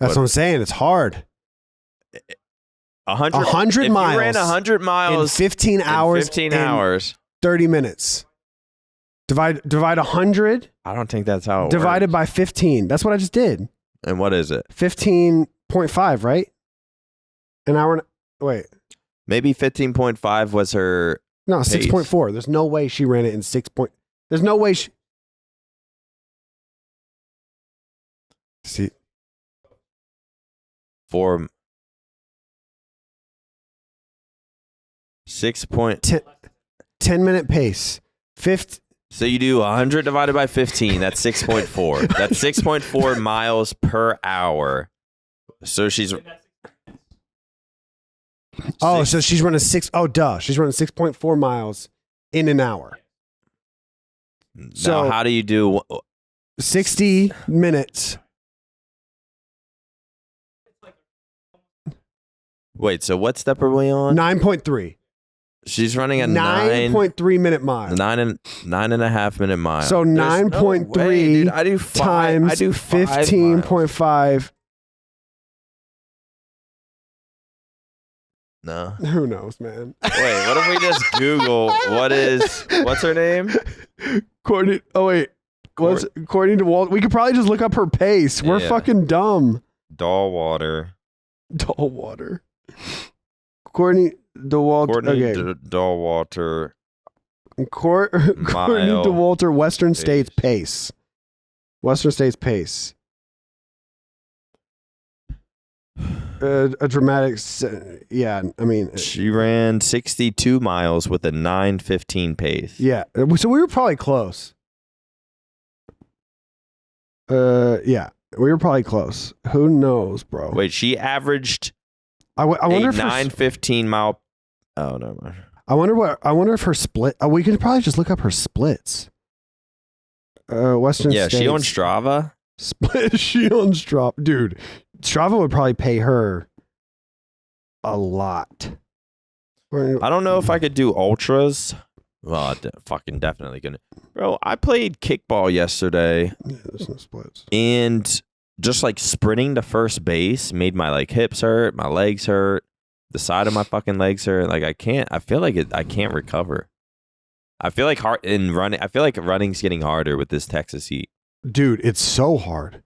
That's what I'm saying. It's hard. 100 miles. You ran 100 miles in 15 hours. 15 hours. 30 minutes. Divide 100. I don't think that's how it divided works. by 15. That's what I just did. And what is it? 15.5, right? An hour. Wait. Maybe 15.5 was her. No, pace. 6.4. There's no way she ran it in 6. There's no way she. See. 10-minute pace. So you do 100 divided by 15. That's 6.4. That's 6.4 miles per hour. So she's. Oh, so she's running 6. Oh, duh. She's running 6.4 miles in an hour. So now, how do you do 60 minutes? Wait, so what step are we on? 9.3. She's running a 9.3 minute mile. 9.5 minute mile. So 9.3 I do times 15.5. No. Who knows, man? Wait, what if we just Google what's her name? Courtney. Oh wait, according to Walt, we could probably just look up her pace. We're fucking dumb. Dahlwater. Courtney DeWalter. Courtney Okay. Dahlwater. Courtney DeWalter. Western States pace. Western States pace. A dramatic. Yeah, I mean, she ran 62 miles with a 9:15 pace. Yeah, so we were probably close. Yeah, we were probably close. Who knows, bro? Wait, she averaged. I wonder if 9:15 mile. Oh no. I wonder if her split. We could probably just look up her splits. Western. Yeah, States. she on Strava. Split. She on Strava, dude. Strava would probably pay her a lot. I don't know if I could do ultras. Well, fucking definitely gonna. Bro, I played kickball yesterday. Yeah, there's no splits. And just like sprinting to first base made my like hips hurt, my legs hurt, the side of my fucking legs hurt. Like I feel like I can't recover. I feel like running's getting harder with this Texas heat. Dude, it's so hard.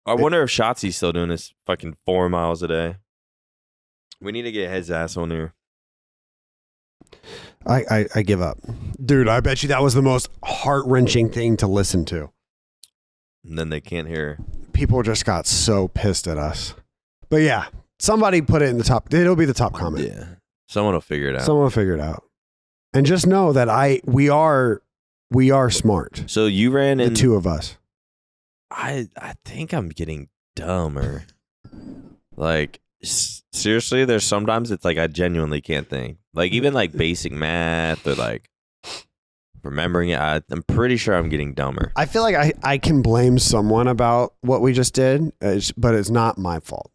I wonder if Shotzi's still doing this fucking 4 miles a day. We need to get his ass on here. I give up. Dude, I bet you that was the most heart-wrenching thing to listen to. And then they can't hear. People just got so pissed at us. But yeah, somebody put it in the top. It'll be the top comment. Yeah. Someone will figure it out. Someone will figure it out. And just know that we are smart. So you ran in the two of us. I think I'm getting dumber. Like seriously, there's sometimes it's like I genuinely can't think. Like even like basic math or like remembering it. I'm pretty sure I'm getting dumber. I feel like I can blame someone about what we just did, but it's not my fault.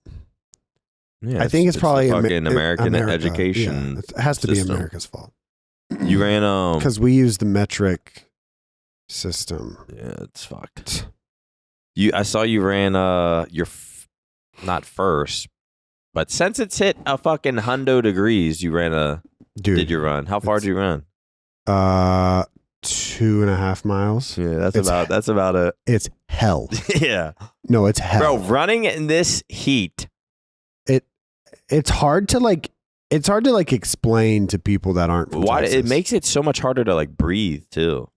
Yeah, I think it's probably fucking American America. education. Yeah, it has to system. be America's fault. You ran because we use the metric system. Yeah, it's fucked. I saw you ran not first, but since it's hit a fucking 100 degrees, you ran did you run? How far did you run? 2.5 miles. Yeah, that's about it. It's hell. Yeah. No, it's hell. Bro, running in this heat. It's hard to explain to people that aren't from Why Texas. it makes it so much harder to like breathe too.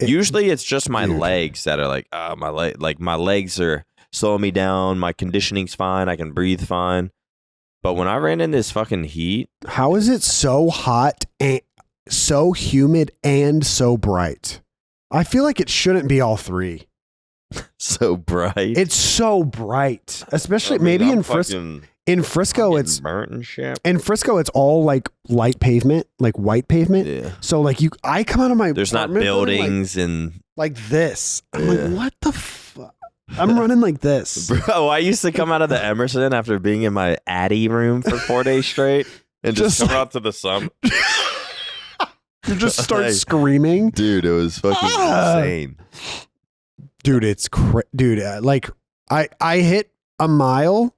Usually it's just my legs that are like, my legs are slowing me down. My conditioning's fine. I can breathe fine. But when I ran in this fucking heat. How is it so hot and so humid and so bright? I feel like it shouldn't be all three. So bright. It's so bright, especially maybe in Frisco. In Frisco, it's burnt and shit. In Frisco, it's all like light pavement, like white pavement. Yeah. So like I come out of my there's not buildings and like this. I'm like, what the fuck? I'm running like this, bro. I used to come out of the Emerson after being in my Addy room for 4 days straight and just come out to the sun. You just start screaming, dude. It was fucking insane, dude. It's dude. Like I hit a mile.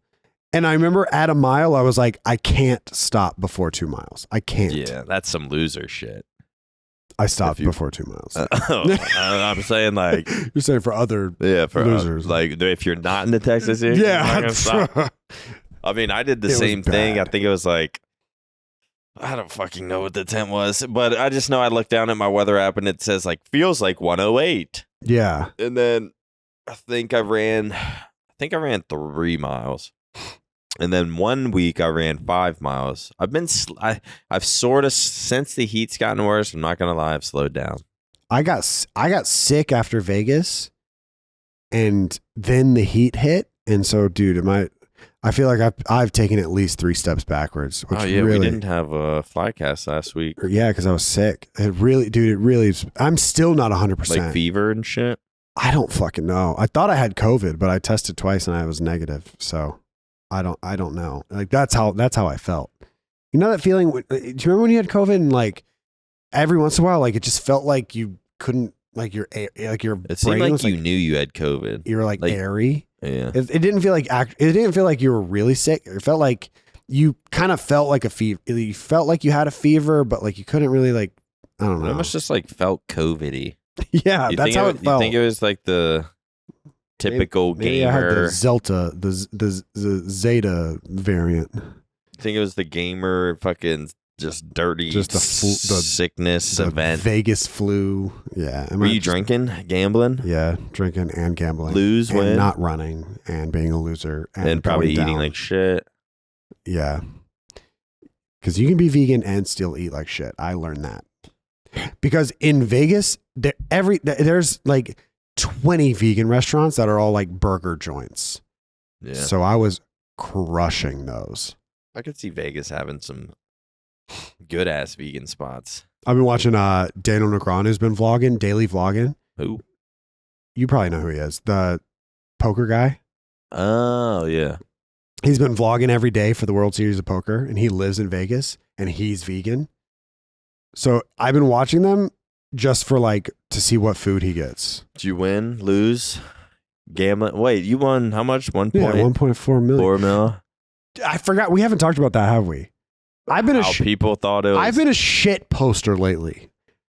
And I remember at a mile, I was like, I can't stop before 2 miles. I can't. Yeah, that's some loser shit. I stopped before 2 miles. I'm saying like you're saying for other for losers. Like if you're not in the Texas area, yeah. I mean, I did the same thing. I think it was like I don't fucking know what the temp was, but I just know I looked down at my weather app and it says like feels like 108. Yeah, and then I think I ran 3 miles. And then 1 week I ran 5 miles. I've sort of, since the heat's gotten worse, I'm not going to lie, I've slowed down. I got sick after Vegas and then the heat hit. And so, dude, I feel like I've taken at least 3 steps backwards. Which we didn't have a Flycast last week. Yeah, because I was sick. It really, I'm still not 100%. Like fever and shit? I don't fucking know. I thought I had COVID, but I tested twice and I was negative. So I don't know. Like that's how I felt. You know that feeling? Do you remember when you had COVID and like every once in a while, like it just felt like you couldn't, like your it seemed like was you knew you had COVID. You were like airy. Yeah. It didn't feel like it didn't feel like you were really sick. It felt like you kind of felt like a fever. You felt like you had a fever, but like you couldn't really like, I don't know. It almost just like felt COVID-y. Yeah, that's how it felt. You think it was like the typical maybe gamer? I had the Zeta variant. I think it was the gamer fucking just dirty, just the sickness the event. Vegas flu. Yeah. Were you drinking, gambling? Yeah, drinking and gambling. Lose, win, not running, and being a loser, and probably eating like shit. Yeah, because you can be vegan and still eat like shit. I learned that. Because in Vegas, there's like 20 vegan restaurants that are all like burger joints. Yeah. So I was crushing those. I could see Vegas having some good ass vegan spots. I've been watching Daniel Negron, who's been daily vlogging. Who? You probably know who he is. The poker guy. Oh, yeah. He's been vlogging every day for the World Series of Poker, and he lives in Vegas, and he's vegan. So I've been watching them just for like to see what food he gets. Did you win, lose, gambling? Wait, you won how much? 1.4 million. 4 mil. I forgot. We haven't talked about that, have we? I've been people thought it was. I've been a shit poster lately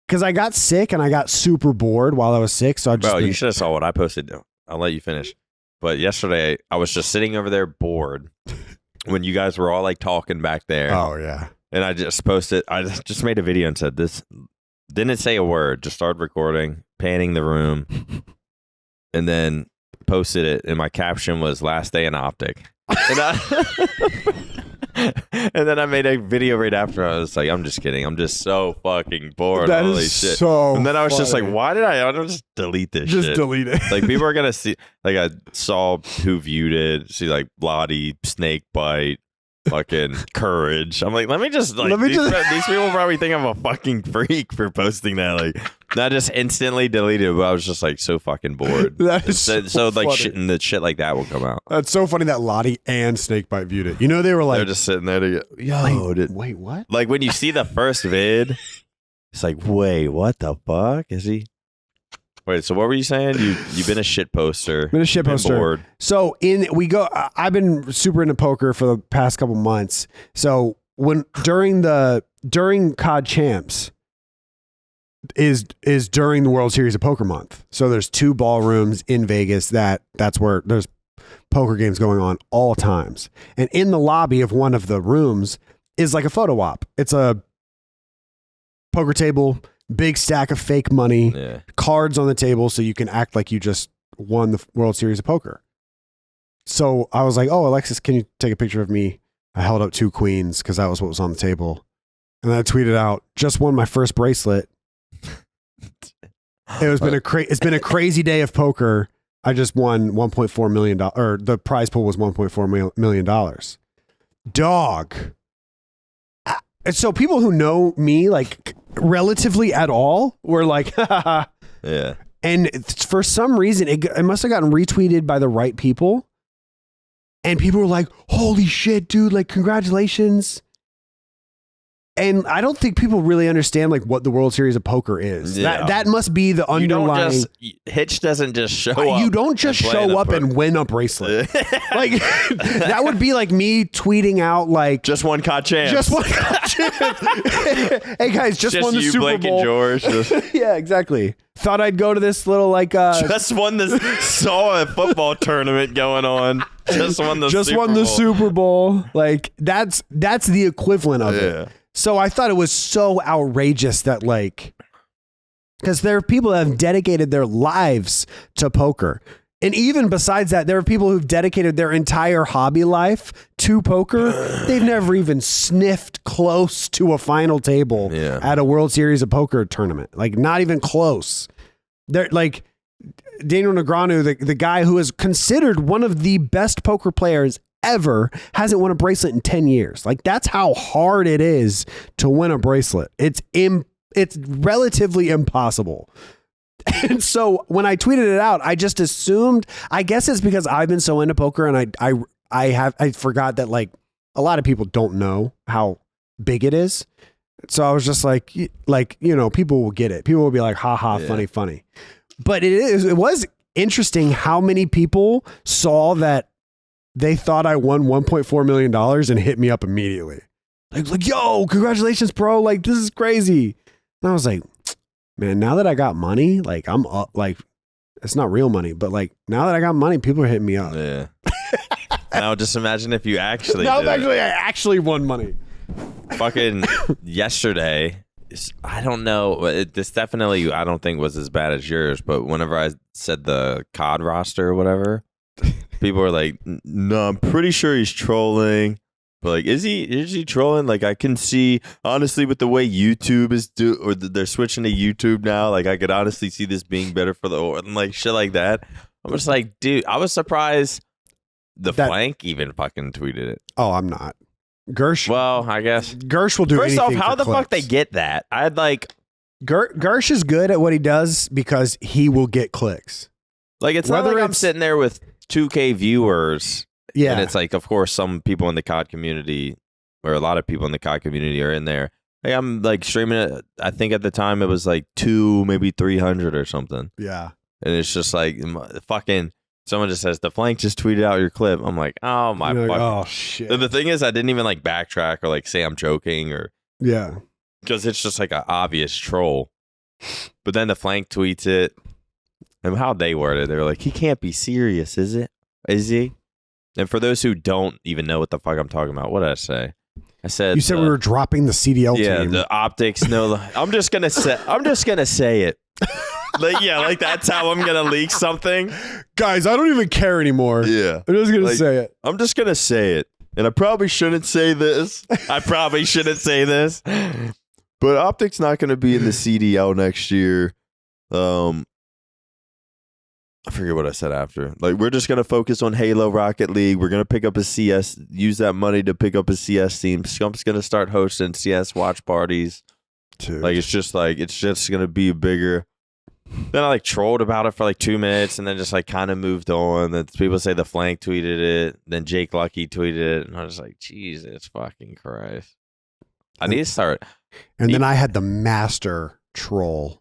because I got sick and I got super bored while I was sick. So I just you should have saw what I posted. I'll let you finish. But yesterday I was just sitting over there bored when you guys were all like talking back there. Oh yeah. And I just posted, I just made a video and said this, didn't say a word, just started recording, panning the room, and then posted it. And my caption was last day in OpTic. And then I made a video right after. I was like, I'm just kidding. I'm just so fucking bored. That Holy is shit. So and then I was just like, funny. why did I don't just delete this shit? Just delete it. Like people are going to see, like I saw who viewed it, see like Lottie, Snake Bite, fucking Courage. I'm like, these people probably think I'm a fucking freak for posting that. Like, I just instantly deleted it, but I was just like so fucking bored. That is so like shit like that will come out. That's so funny that Lottie and Snakebite viewed it. You know, they were like, they're just sitting there to wait, what? Like when you see the first vid, it's like, wait, what the fuck is he? Wait, so what were you saying? You've been a shit poster. Been a shit poster. Bored. So I've been super into poker for the past couple months. So during COD Champs is during the World Series of Poker month. So there's 2 ballrooms in Vegas that's where there's poker games going on all times. And in the lobby of one of the rooms is like a photo op. It's a poker table, big stack of fake money, cards on the table so you can act like you just won the World Series of Poker. So I was like, oh, Alexis, can you take a picture of me? I held up 2 queens because that was what was on the table. And I tweeted out, just won my first bracelet. It's been a crazy day of poker. I just won $1.4 million, or the prize pool was $1.4 million. Dog. And so people who know me like relatively at all were like, yeah. And for some reason, it must have gotten retweeted by the right people. And people were like, holy shit, dude, like, congratulations. And I don't think people really understand like what the World Series of Poker is. Yeah. That must be the underlying. Hitch doesn't just show up. You don't just show up and win a bracelet. Like that would be like me tweeting out like just one caught chance. Just one caught chance. Hey guys, just won the you, Super Blake Bowl. And George. Yeah, exactly. Thought I'd go to this little like just won this. Saw a football tournament going on. Just won the Super Bowl. Like that's the equivalent of it. So I thought it was so outrageous that like, because there are people that have dedicated their lives to poker. And even besides that, there are people who've dedicated their entire hobby life to poker. They've never even sniffed close to a final table at a World Series of Poker tournament. Like not even close. They're like Daniel Negreanu, the guy who is considered one of the best poker players ever, hasn't won a bracelet in 10 years. Like that's how hard it is to win a bracelet. It's relatively impossible. And so when I tweeted it out, I just assumed, I guess it's because I've been so into poker and I forgot that like a lot of people don't know how big it is. So I was just like, you know, people will get it. People will be like, ha ha, funny. But it was interesting how many people saw that they thought I won $1.4 million and hit me up immediately. Like, yo, congratulations, bro. Like, this is crazy. And I was like, man, now that I got money, like I'm up, like it's not real money, but like now that I got money, people are hitting me up. Yeah. Now just imagine if you actually I actually won money. Fucking yesterday, I don't know. This definitely, I don't think was as bad as yours, but whenever I said the COD roster or whatever, people were like, no, I'm pretty sure he's trolling. But like, is he trolling? Like, I can see, honestly, with the way YouTube is or they're switching to YouTube now, like, I could honestly see this being better for the, and like, shit like that. I'm just like, dude, I was surprised Flank even fucking tweeted it. Oh, I'm not. Gersh. Well, I guess. Gersh will do First anything off, how the clicks. fuck they get that? I'd like. Gersh is good at what he does because he will get clicks. Like, it's not like I'm sitting there with 2K viewers. Yeah. And it's like, of course, some people in the COD community, or a lot of people in the COD community are in there. Hey, I'm like streaming it. I think at the time it was like 2, maybe 300 or something. Yeah. And it's just like, fucking, someone just says, the Flank just tweeted out your clip. I'm like, oh my fucking. Like, oh shit. And the thing is, I didn't even like backtrack or like say I'm joking or. Yeah. Because it's just like an obvious troll. But then the Flank tweets it. And how they worded it, they were like, he can't be serious, is it? Is he? And for those who don't even know what the fuck I'm talking about, what did I say? I said you said we were dropping the CDL team. Yeah, the optics. No, I'm just gonna say it. Like that's how I'm gonna leak something. Guys, I don't even care anymore. Yeah, I'm just gonna say it. I'm just gonna say it, and I probably shouldn't say this. But OpTic's not gonna be in the CDL next year. I forget what I said after. Like, we're just going to focus on Halo Rocket League. We're going to pick up a CS, use that money to pick up a CS team. Skump's going to start hosting CS watch parties. Dude. Like, it's just going to be bigger. Then I like trolled about it for like 2 minutes and then just like kind of moved on. Then people say the Flank tweeted it. Then Jake Lucky tweeted it. And I was like, Jesus fucking Christ. I need to start. And then I had the master troll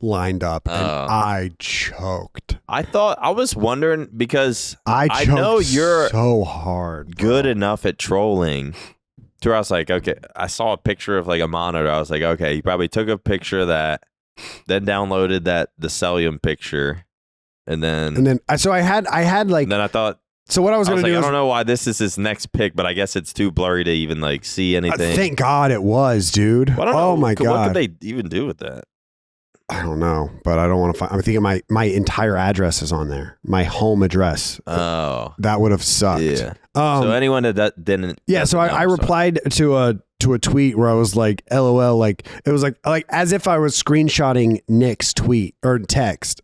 lined up and I choked. I was wondering because I know you're so hard, good enough at trolling to where I was like, okay, I saw a picture of like a monitor. I was like, okay, you probably took a picture of that, then downloaded the Celium picture, and then so I had like, and then I thought, so what I was going to do I don't know why this is his next pick, but I guess it's too blurry to even like see anything. Thank God it was, dude. Well, I don't know. My God. What could they even do with that? I don't know, but I don't want to find. I'm thinking my entire address is on there, my home address. Oh, that would have sucked. Yeah. So anyone that didn't. Yeah. So I replied to a tweet where I was like, LOL, like it was like as if I was screenshotting Nick's tweet or text,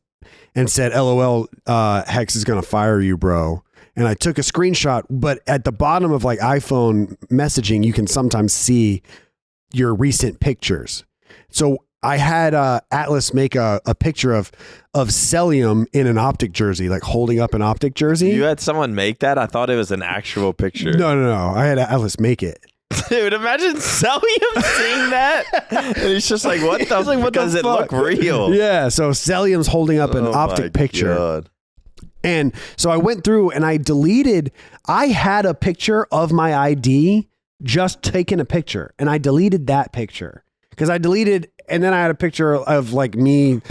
and said, LOL, Hex is going to fire you, bro. And I took a screenshot, but at the bottom of like iPhone messaging, you can sometimes see your recent pictures. So I had Atlas make a picture of Celium in an OpTic jersey, like holding up an OpTic jersey. You had someone make that? I thought it was an actual picture. No. I had Atlas make it. Dude, imagine Celium seeing that. And he's just like, what the fuck? Like, does it look real? Yeah, so Celium's holding up an OpTic picture. God. And so I went through and I had a picture of my ID, just taking a picture. And I deleted that picture because and then I had a picture of like me.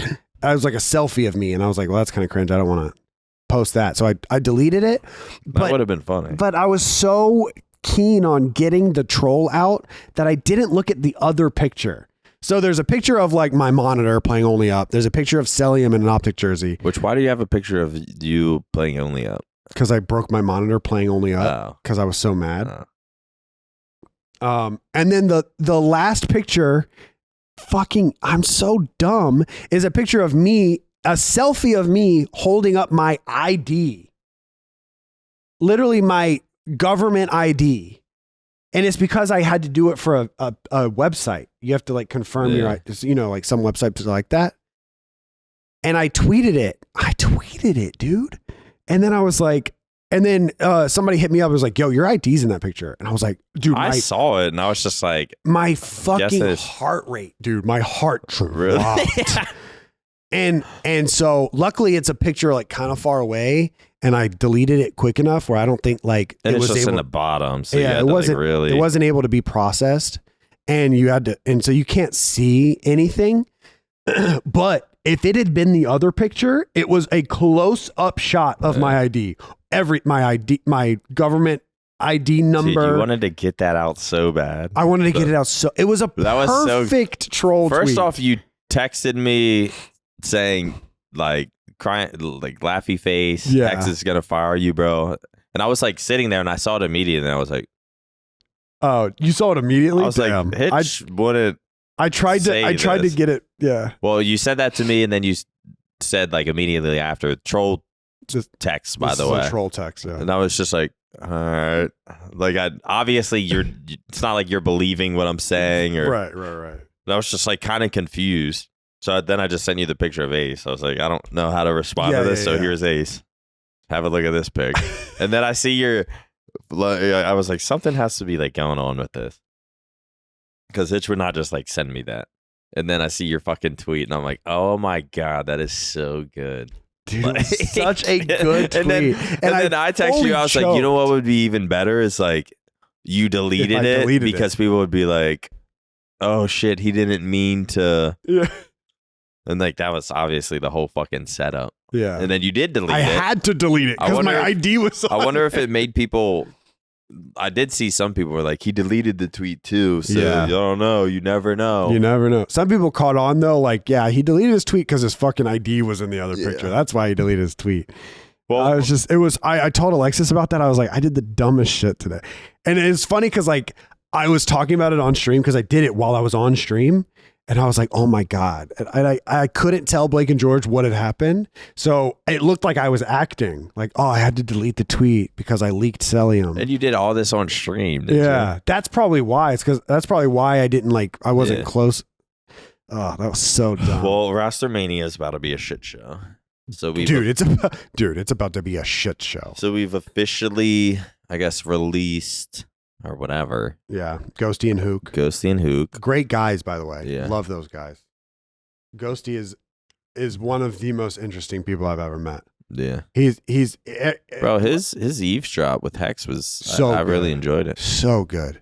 I was like a selfie of me. And I was like, well, that's kind of cringe. I don't want to post that. So I deleted it. That would have been funny. But I was so keen on getting the troll out that I didn't look at the other picture. So there's a picture of like my monitor playing Only Up. There's a picture of Celium in an OpTic jersey. Why do you have a picture of you playing Only Up? Because I broke my monitor playing Only Up because I was so mad. And then the last picture, I'm so dumb, is a picture of me, a selfie of me holding up my ID. Literally my government ID. And it's because I had to do it for a website. You have to like confirm your, like some websites like that. And I tweeted it, dude. And then I was like, somebody hit me up. I was like, yo, your ID's in that picture. And I was like, dude, I saw it and I was just like, my fucking heart rate, dude, my heart dropped. Really? And so luckily it's a picture like kind of far away. And I deleted it quick enough where I don't think like and it was just in the bottom. So it wasn't able to be processed, and so you can't see anything. But if it had been the other picture, it was a close up shot of my ID, my government ID number. Dude, you wanted to get that out so bad. I wanted to get it out it was a perfect troll tweet. First off, you texted me saying like, crying, like laughy face. Hex is gonna fire you, bro. And I was like sitting there and I saw it immediately and I was like, oh, you saw it immediately? I was like, Hitch wouldn't. I tried to get it. Yeah. Well, you said that to me and then you said like immediately after troll text, by the way. Troll text, yeah. And I was just like, all right. Like obviously it's not like you're believing what I'm saying or right. And I was just like kind of confused. So then I just sent you the picture of Ace. I was like, I don't know how to respond to this. So here's Ace. Have a look at this pic. And then I see I was like, something has to be like going on with this. Because Hitch would not just like send me that. And then I see your fucking tweet and I'm like, oh my God, that is so good. Dude, like, such a good tweet. And then I text you, I was like, you know what would be even better is like you deleted it because people would be like, oh shit, he didn't mean to. Yeah. And like that was obviously the whole fucking setup. Yeah. And then you did delete it. I had to delete it because my ID was on. I wonder if it made people. I did see some people were like, he deleted the tweet too. So I don't know. You never know. You never know. Some people caught on though. Like, yeah, he deleted his tweet because his fucking ID was in the other picture. That's why he deleted his tweet. Well, I told Alexis about that. I was like, I did the dumbest shit today. And it's funny because like I was talking about it on stream because I did it while I was on stream. And I was like, oh my God. And I couldn't tell Blake and George what had happened. So it looked like I was acting. Like, oh, I had to delete the tweet because I leaked Celium. And you did all this on stream, didn't you? That's probably why. That's probably why I wasn't close. Oh, that was so dumb. Well, Rostermania is about to be a shit show. So it's about to be a shit show. So we've officially, I guess, released... or whatever. Yeah. Ghosty and Hook. Great guys, by the way. Yeah. Love those guys. Ghosty is one of the most interesting people I've ever met. Yeah. He's bro, his eavesdrop with Hex was so I really enjoyed it. So good.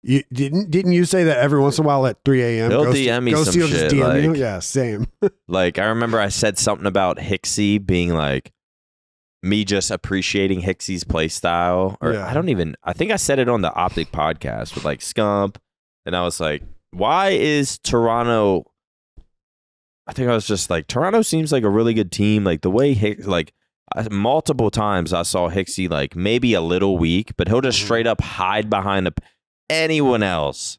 You didn't you say that every once in a while at 3 a.m. He'll DM me some shit. Just DM you? Yeah, same. Like I remember I said something about Hicksy being like me just appreciating Hicksy's play style. Or I think I said it on the OpTic podcast with like Scump. And I was like, why is Toronto? I think I was just like, Toronto seems like a really good team. Like the way multiple times I saw Hicksy like maybe a little weak, but he'll just straight up hide behind anyone else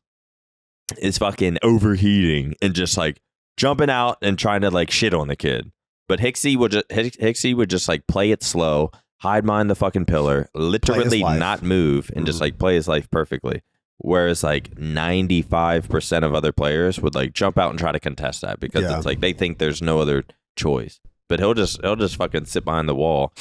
is fucking overheating and just like jumping out and trying to like shit on the kid. But Hicksy would just like play it slow, hide behind the fucking pillar, literally not move, and just like play his life perfectly. Whereas like 95% of other players would like jump out and try to contest that because it's like they think there's no other choice. But he'll just fucking sit behind the wall.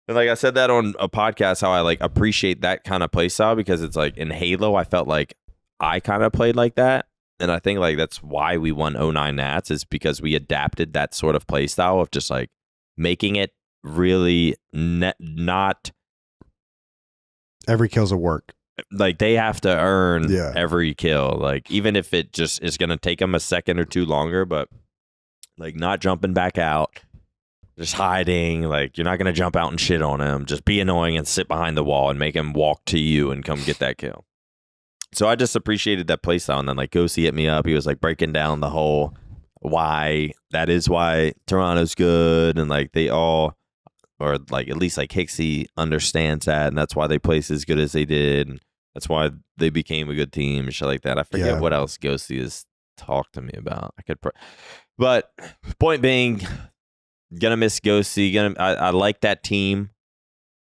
And like I said that on a podcast, how I like appreciate that kind of play style because it's like in Halo, I felt like I kind of played like that. And I think like that's why we won 09 Nats is because we adapted that sort of play style of just like making it really not every kill's a work. Like they have to earn every kill. Like even if it just is going to take them a second or two longer, but like not jumping back out. Just hiding, like you're not gonna jump out and shit on him. Just be annoying and sit behind the wall and make him walk to you and come get that kill. So I just appreciated that playstyle. And then like Ghosty hit me up. He was like breaking down the whole why Toronto's good and like they all, or like at least like Hicksy understands that, and that's why they placed as good as they did. And that's why they became a good team and shit like that. I forget what else Ghosty has talked to me about. But point being. Gonna miss Ghosty. I like that team.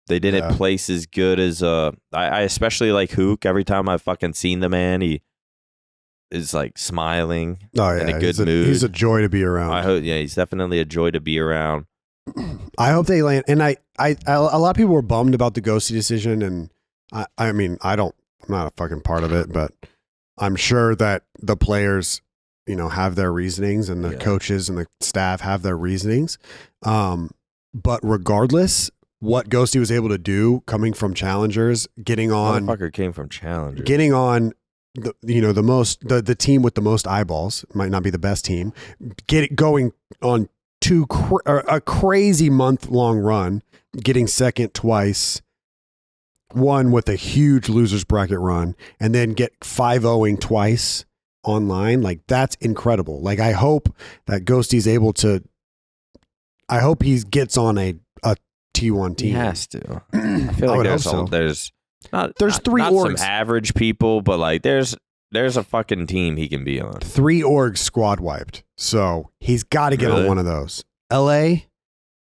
They didn't place as good as I especially like Hook. Every time I've fucking seen the man, he is like smiling in a good mood. He's a joy to be around. I hope, he's definitely a joy to be around. I hope they land. And a lot of people were bummed about the Ghosty decision, and I mean, I'm not a fucking part of it, but I'm sure that the players, have their reasonings and the coaches and the staff have their reasonings. But regardless, what Ghosty was able to do coming from challengers, getting on motherfucker came from challengers, getting on the team with the most eyeballs, might not be the best team, going on a crazy month-long run, getting second twice, one with a huge losers bracket run, and then get 5-0ing twice online. Like that's incredible. Like I hope that Ghosty's able to. I hope he gets on a T1 team. He has to. I feel like there's three not orgs. Some average people, but like there's a fucking team he can be on. 3 orgs squad wiped, so he's got to get on one of those. LA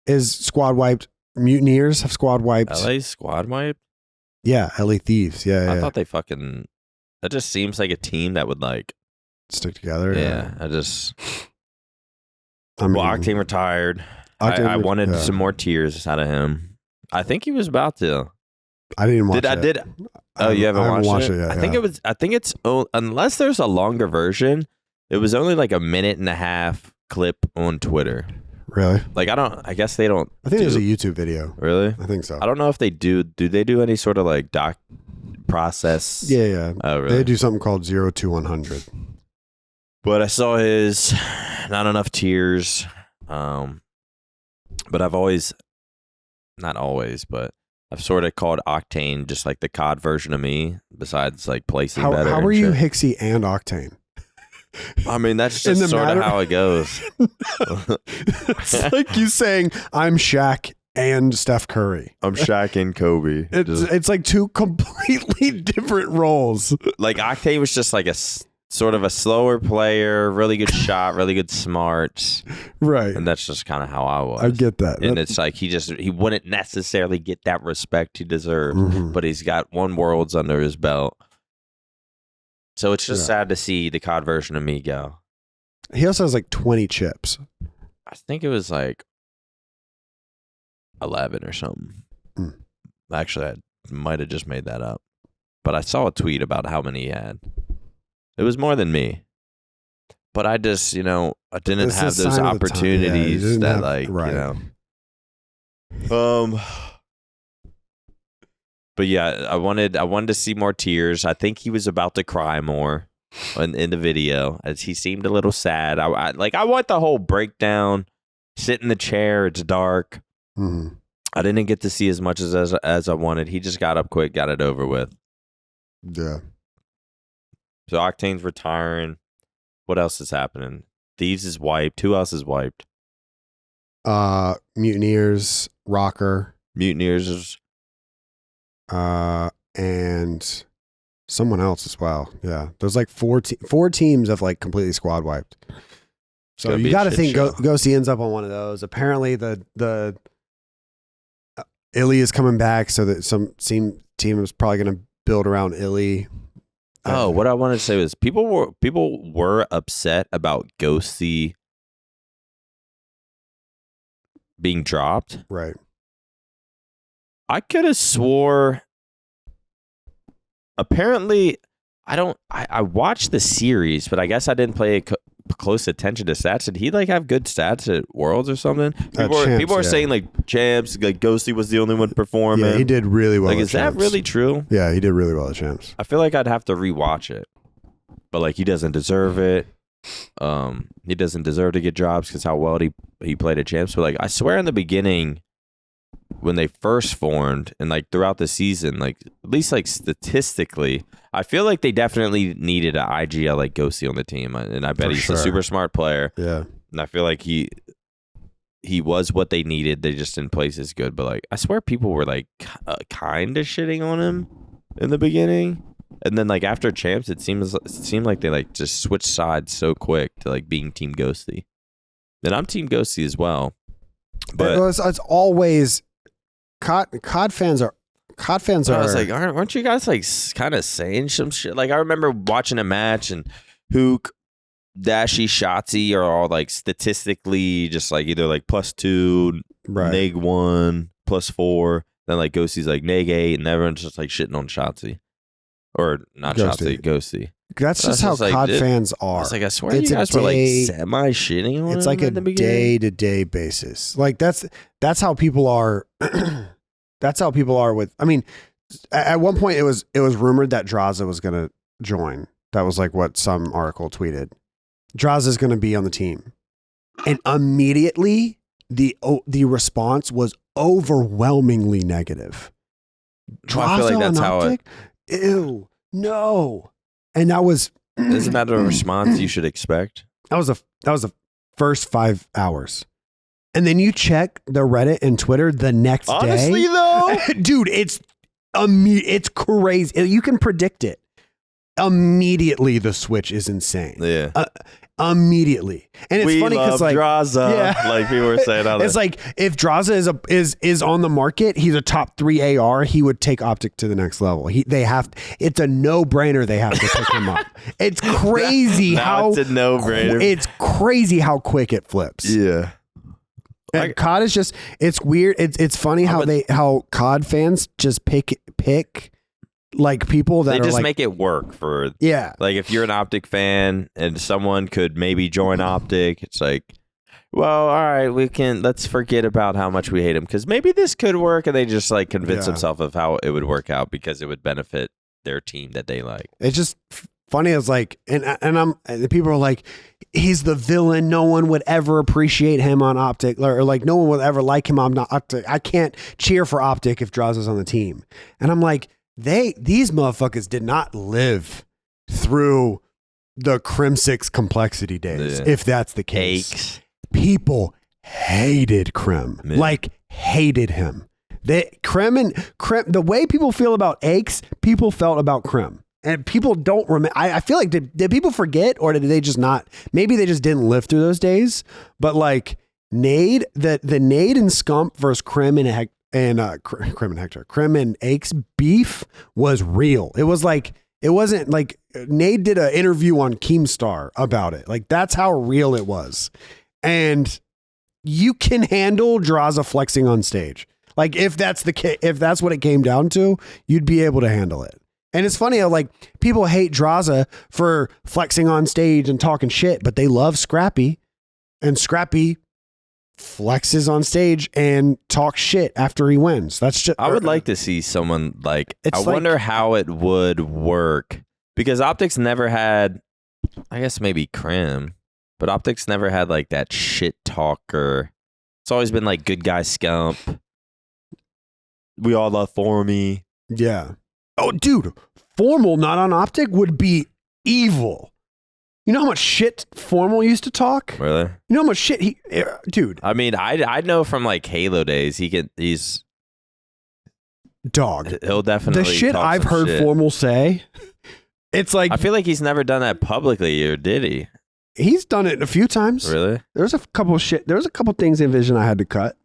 is squad wiped. Mutineers have squad wiped. LA's squad wiped. Yeah, LA Thieves. Yeah, I thought they fucking. That just seems like a team that would like stick together. Yeah. Octane retired. I wanted some more tears out of him. I think he was about to. I didn't watch it. Oh, you haven't watched it? Yet, I think it's unless there's a longer version, it was only like a 1.5-minute clip on Twitter. Really? Like I guess they don't. I think there's a YouTube video. Really? I think so. I don't know if they do. Do they do any sort of like doc process? Yeah. Oh, really? They do something called 0 to 100. But I saw his not enough tears. But I've always, not always, but I've sort of called Octane just like the COD version of me. Besides like placing better. How are you Hicksy and Octane? I mean, that's just sort of how it goes. It's like you saying I'm Shaq and Steph Curry. I'm Shaq and Kobe. It's like two completely different roles. Like Octane was just like a sort of a slower player, really good shot, really good smarts. Right. And that's just kind of how I was. I get that. And it's like he wouldn't necessarily get that respect he deserves, but he's got one Worlds under his belt. So it's just sad to see the COD version of me go. He also has like 20 chips. I think it was like 11 or something. Actually, I might have just made that up. But I saw a tweet about how many he had. It was more than me. But I just, I didn't have those opportunities But yeah, I wanted to see more tears. I think he was about to cry more in the video as he seemed a little sad. I want the whole breakdown. Sit in the chair. It's dark. Mm-hmm. I didn't get to see as much as I wanted. He just got up quick, got it over with. Yeah. So Octane's retiring. What else is happening? Thieves is wiped. Who else is wiped? Mutineers, Rocker. Mutineers is. And someone else as well. Yeah. There's like four teams have like completely squad wiped. So you got to think Ghosty ends up on one of those. Apparently the Illy is coming back, so that some team is probably going to build around Illy. Oh, what I wanted to say was people were upset about Ghosty being dropped. Right. I could have swore. Apparently, I watched the series, but I guess I didn't pay close attention to stats. Did he have good stats at Worlds or something? People are saying Champs, Ghosty was the only one performing. Yeah, he did really well. Is that really true? Yeah, he did really well at Champs. I feel like I'd have to rewatch it, but he doesn't deserve it. He doesn't deserve to get drops because how well he played at Champs. But I swear in the beginning, when they first formed and throughout the season, at least statistically, I feel like they definitely needed an IGL like Ghosty on the team, and I bet he's a super smart player. Yeah, and I feel like he was what they needed. They just didn't place as good. But I swear people were kind of shitting on him in the beginning, and then after Champs, it seemed like they just switched sides so quick to being Team Ghosty. And I'm Team Ghosty as well. But it's always COD fans are. I was aren't you guys kind of saying some shit? I remember watching a match and Hook, Dashy, Shotzi are all statistically just either +2, right. -1, +4. Then Ghosty's -8, and everyone's just shitting on Shotzi. Or not Shotzi, Ghosty. That's just how COD fans are. It's I swear you guys were semi shitting on it's him a day-to-day basis. That's how people are. That's how people are with. I mean, at one point it was rumored that Draza was going to join. That was what some article tweeted. Draza's going to be on the team, and immediately the response was overwhelmingly negative. Draza I feel that's how it. Ew, no. And that was. Isn't that a response you should expect? That was the first 5 hours. And then you check the Reddit and Twitter the next day. Honestly, though? Dude, it's crazy. You can predict it. Immediately, the switch is insane. Yeah. Immediately. And it's funny because Draza. Yeah. People were saying all that. It's if Draza is on the market, he's a top 3 AR, he would take OpTic to the next level. It's a no-brainer they have to pick him up. It's crazy how it's a no-brainer. It's crazy how quick it flips. Yeah. And COD is just, it's weird. It's funny how COD fans just pick people that they just are make it work for if you're an OpTic fan and someone could maybe join OpTic, it's well, all right, let's forget about how much we hate him because maybe this could work, and they just convince themselves of how it would work out because it would benefit their team that they like. It's just funny. It's and the people are he's the villain. No one would ever appreciate him on OpTic, or no one would ever like him on OpTic. I can't cheer for OpTic if Draza's on the team. And I'm these motherfuckers did not live through the Crim6 complexity days, if that's the case. Aches. People hated Crim. Hated him. The way people feel about Aches, people felt about Crim. And people don't remember. I feel did people forget, or did they just not? Maybe they just didn't live through those days. But Nade, the Nade and Scump versus Crim and Hector, Crim and Aches beef was real. It was it wasn't Nade did an interview on Keemstar about it. That's how real it was. And you can handle Draza flexing on stage. If that's what it came down to, you'd be able to handle it. And it's funny how people hate Draza for flexing on stage and talking shit, but they love Scrappy, and Scrappy flexes on stage and talks shit after he wins. That's just. I would like to see someone I wonder how it would work because OpTic's never had. I guess maybe Crim, but OpTic's never had that shit talker. It's always been good guy Scump. We all love Formy. Yeah. Oh, dude, Formal not on OpTic would be evil. You know how much shit Formal used to talk? Really? You know how much shit dude. I mean, I know from Halo days, he's dog. He'll definitely the shit I've heard shit. Formal say. It's I feel like he's never done that publicly, or did he? He's done it a few times. Really? There's a couple things in Vision I had to cut.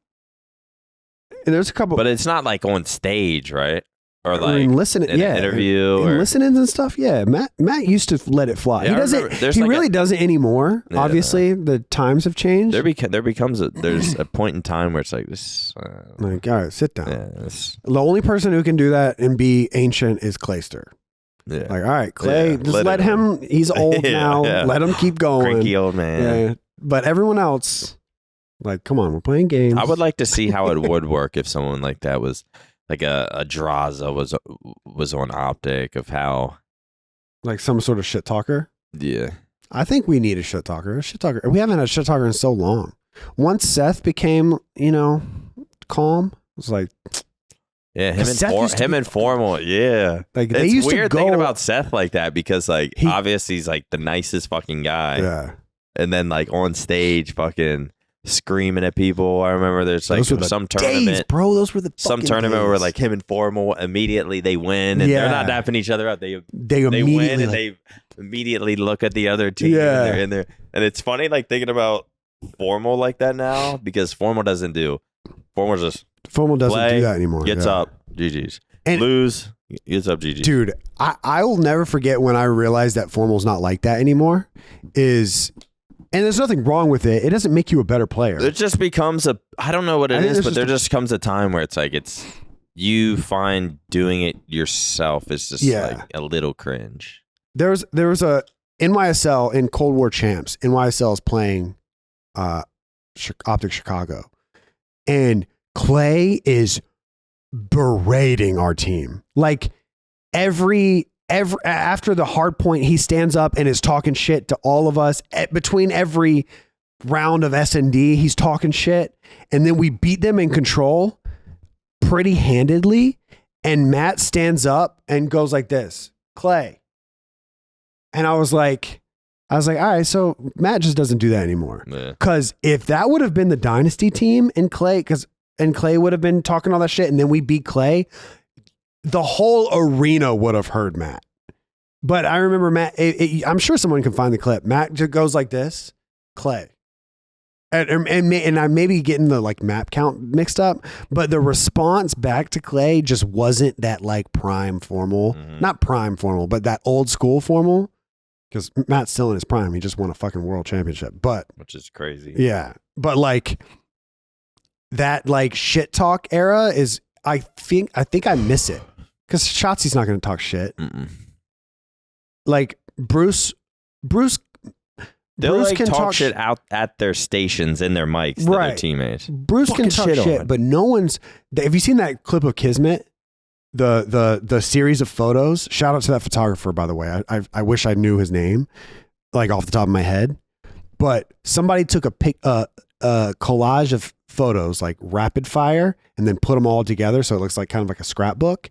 And there's a couple. But it's not like on stage, right? Or like an interview or listen-ins and stuff. Yeah, Matt used to let it fly. Yeah, He doesn't. He really doesn't anymore. Yeah. Obviously, the times have changed. There's a point in time where it's like this. Like, all right, sit down. Yeah, The only person who can do that and be ancient is Clayster. yeah. Like, all right, Clay, Yeah, just let him. He's old Yeah, now. yeah. Let him keep going. Cranky old man. Yeah, but everyone else, like, come on, we're playing games. I would like to see how it would work if someone like that was like a Draza was on OpTic, of how like some sort of shit talker. yeah. I think we need a shit talker. We haven't had a shit talker in so long. Once Seth became, calm, it was like, Yeah, him and Formal, yeah. like they It's used weird to go. thinking about Seth like that because like obviously he's like the nicest fucking guy. Yeah, And then like on stage fucking screaming at people. I remember there's like some tournament. days, bro. Those were the some tournament days. where like him and Formal immediately they win and they're not dapping each other up. They immediately win and they immediately look at the other team and they're in there. And it's funny like thinking about Formal like that now because Formal doesn't do Formal doesn't do that anymore. Gets up, GG's. And lose, gets up, GG's. Dude, I will never forget when I realized that Formal's not like that anymore. And there's nothing wrong with it. It doesn't make you a better player. It just becomes I don't know what it is, but there just comes a time where it's like you find doing it yourself is just like a little cringe. There was a NYSL in Cold War Champs. NYSL is playing OpTic Chicago, and Clay is berating our team. Like every after the hard point, he stands up and is talking shit to all of us. Between every round of S&D, he's talking shit, and then we beat them in control pretty handedly. And Matt stands up and goes like this, Clay. And I was like, all right, so Matt just doesn't do that anymore. Because if that would have been the Dynasty team and Clay would have been talking all that shit, and then we beat Clay, the whole arena would have heard Matt. But I remember Matt, I'm sure someone can find the clip. Matt just goes like this, Clay. And I may be getting the like map count mixed up, but the response back to Clay just wasn't that like prime Formal, not prime Formal, but that old school Formal. Because Matt's still in his prime. He just won a fucking world championship. Which is crazy. Yeah. But like that like shit talk era is, I think I miss it. Because Shotzi's not going to talk shit. Like Bruce They'll like can talk shit out at their stations in their mics to their teammates. Bruce can talk shit, but no one's. Have you seen that clip of Kismet? The series of photos. Shout out to that photographer, by the way. I wish I knew his name, like off the top of my head. But somebody took a collage of photos, like rapid fire, and then put them all together so it looks like kind of like a scrapbook.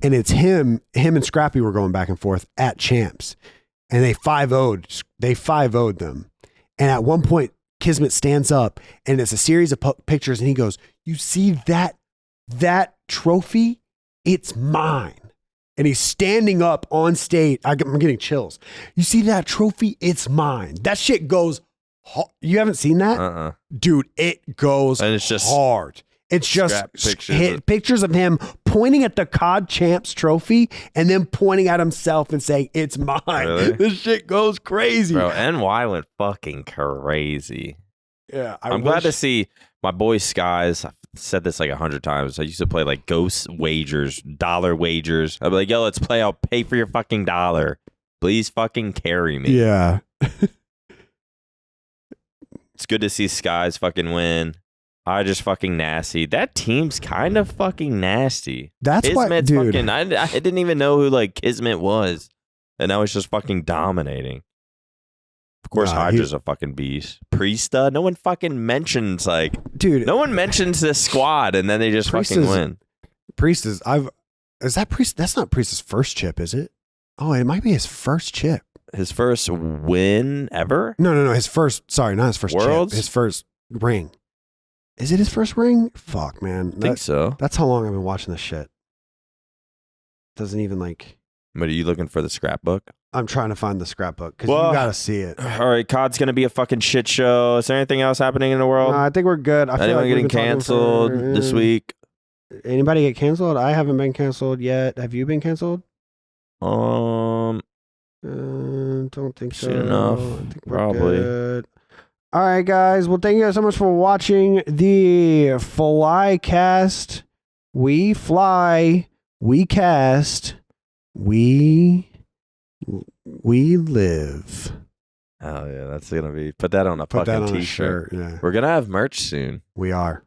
And it's him and Scrappy were going back and forth at Champs, and they 5-0'd them. And at one point, Kismet stands up, and it's a series of pictures, and he goes, "You see that trophy? It's mine." And he's standing up on stage. I'm getting chills. You see that trophy? It's mine. That shit goes. You haven't seen that? Dude, it goes and it's just hard. It's just pictures of him pointing at the COD Champs trophy and then pointing at himself and saying, "It's mine." Really? This shit goes crazy. Bro, NY went fucking crazy. Yeah. I'm glad to see my boy Skies. I've said this like 100 times. I used to play like ghost wagers, dollar wagers. I'd be like, "Yo, let's play. I'll pay for your fucking dollar. Please fucking carry me." Yeah. It's good to see Skies fucking win. I just fucking nasty. That team's kind of fucking nasty. That's Kismet's why, dude. Fucking, I didn't even know who like Kismet was, and now he's just fucking dominating. Of course, Hydra's a fucking beast. Priesta, no one fucking mentions like, dude. No one mentions this squad, and then they just fucking win. Priest is that Priest? That's not Priest's first chip, is it? Oh, it might be his first chip. His first win ever? No. His first. Sorry, not his first Worlds? chip. His first ring. Is it his first ring? Fuck, man. I think so. That's how long I've been watching this shit. Doesn't even like. But are you looking for the scrapbook? I'm trying to find the scrapbook because you got to see it. All right, COD's going to be a fucking shit show. Is there anything else happening in the world? I think we're good. I feel Anyone like getting canceled this week? Anybody get canceled? I haven't been canceled yet. Have you been canceled? Don't think so. Soon enough. I think we're Probably. good. All right, guys. Well, thank you guys so much for watching the Flycast. We fly. We cast. We live. Oh yeah, that's gonna be. Put that on a fucking t-shirt. Yeah. We're gonna have merch soon. We are,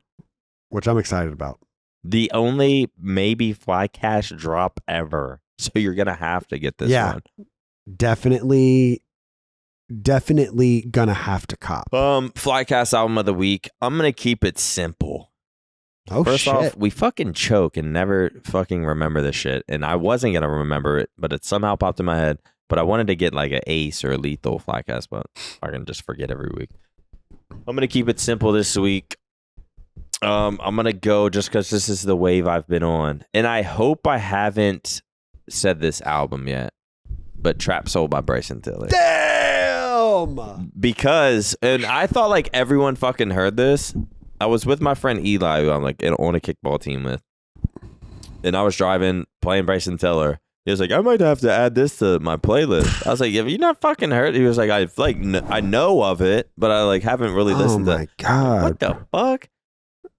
which I'm excited about. The only maybe Flycast drop ever. So you're gonna have to get this one. Definitely gonna have to cop. Flycast album of the week. I'm gonna keep it simple. First off, we fucking choke and never fucking remember this shit. And I wasn't going to remember it, but it somehow popped in my head. But I wanted to get like an ace or a lethal Flycast, but I can just forget every week. I'm going to keep it simple this week. I'm going to go just because this is the wave I've been on. And I hope I haven't said this album yet, but Trap Soul by Bryson Tiller. Damn! Because, and I thought like everyone fucking heard this. I was with my friend Eli, who I'm like on a kickball team with, and I was driving, playing Bryson Tiller. He was like, I might have to add this to my playlist. I was like, have you not fucking heard? He was like, I know of it, but I like haven't really listened to it. Oh my God. What the fuck?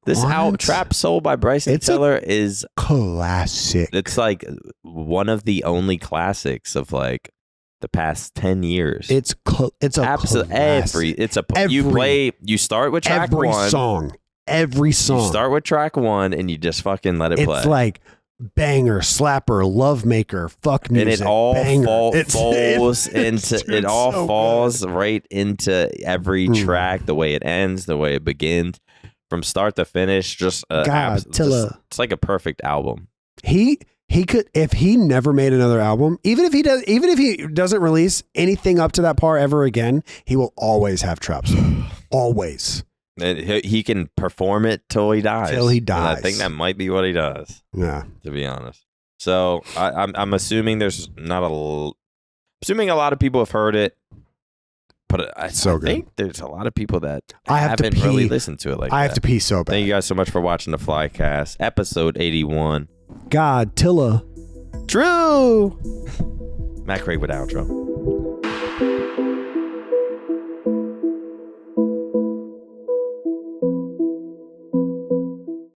This album, Trap Soul by Bryson Tiller, is classic. It's like one of the only classics of like the past 10 years. It's a classic. You start with track every one. Every song. You start with track one and you just fucking let it play. It's like banger, slapper, love maker, fuck music, and it all falls so right into every track, the way it ends, the way it begins, from start to finish. Just it's like a perfect album. He could, if he never made another album, even if he doesn't release anything up to that part ever again, he will always have Trap Soul. Always. And he can perform it till he dies. Till he dies. And I think that might be what he does. Yeah. To be honest. So I'm assuming assuming a lot of people have heard it, but I think there's a lot of people that haven't really listened to it. I have to pee so bad. Thank you guys so much for watching the Flycast, episode 81. God, Tilla. True. Matt Craig with outro.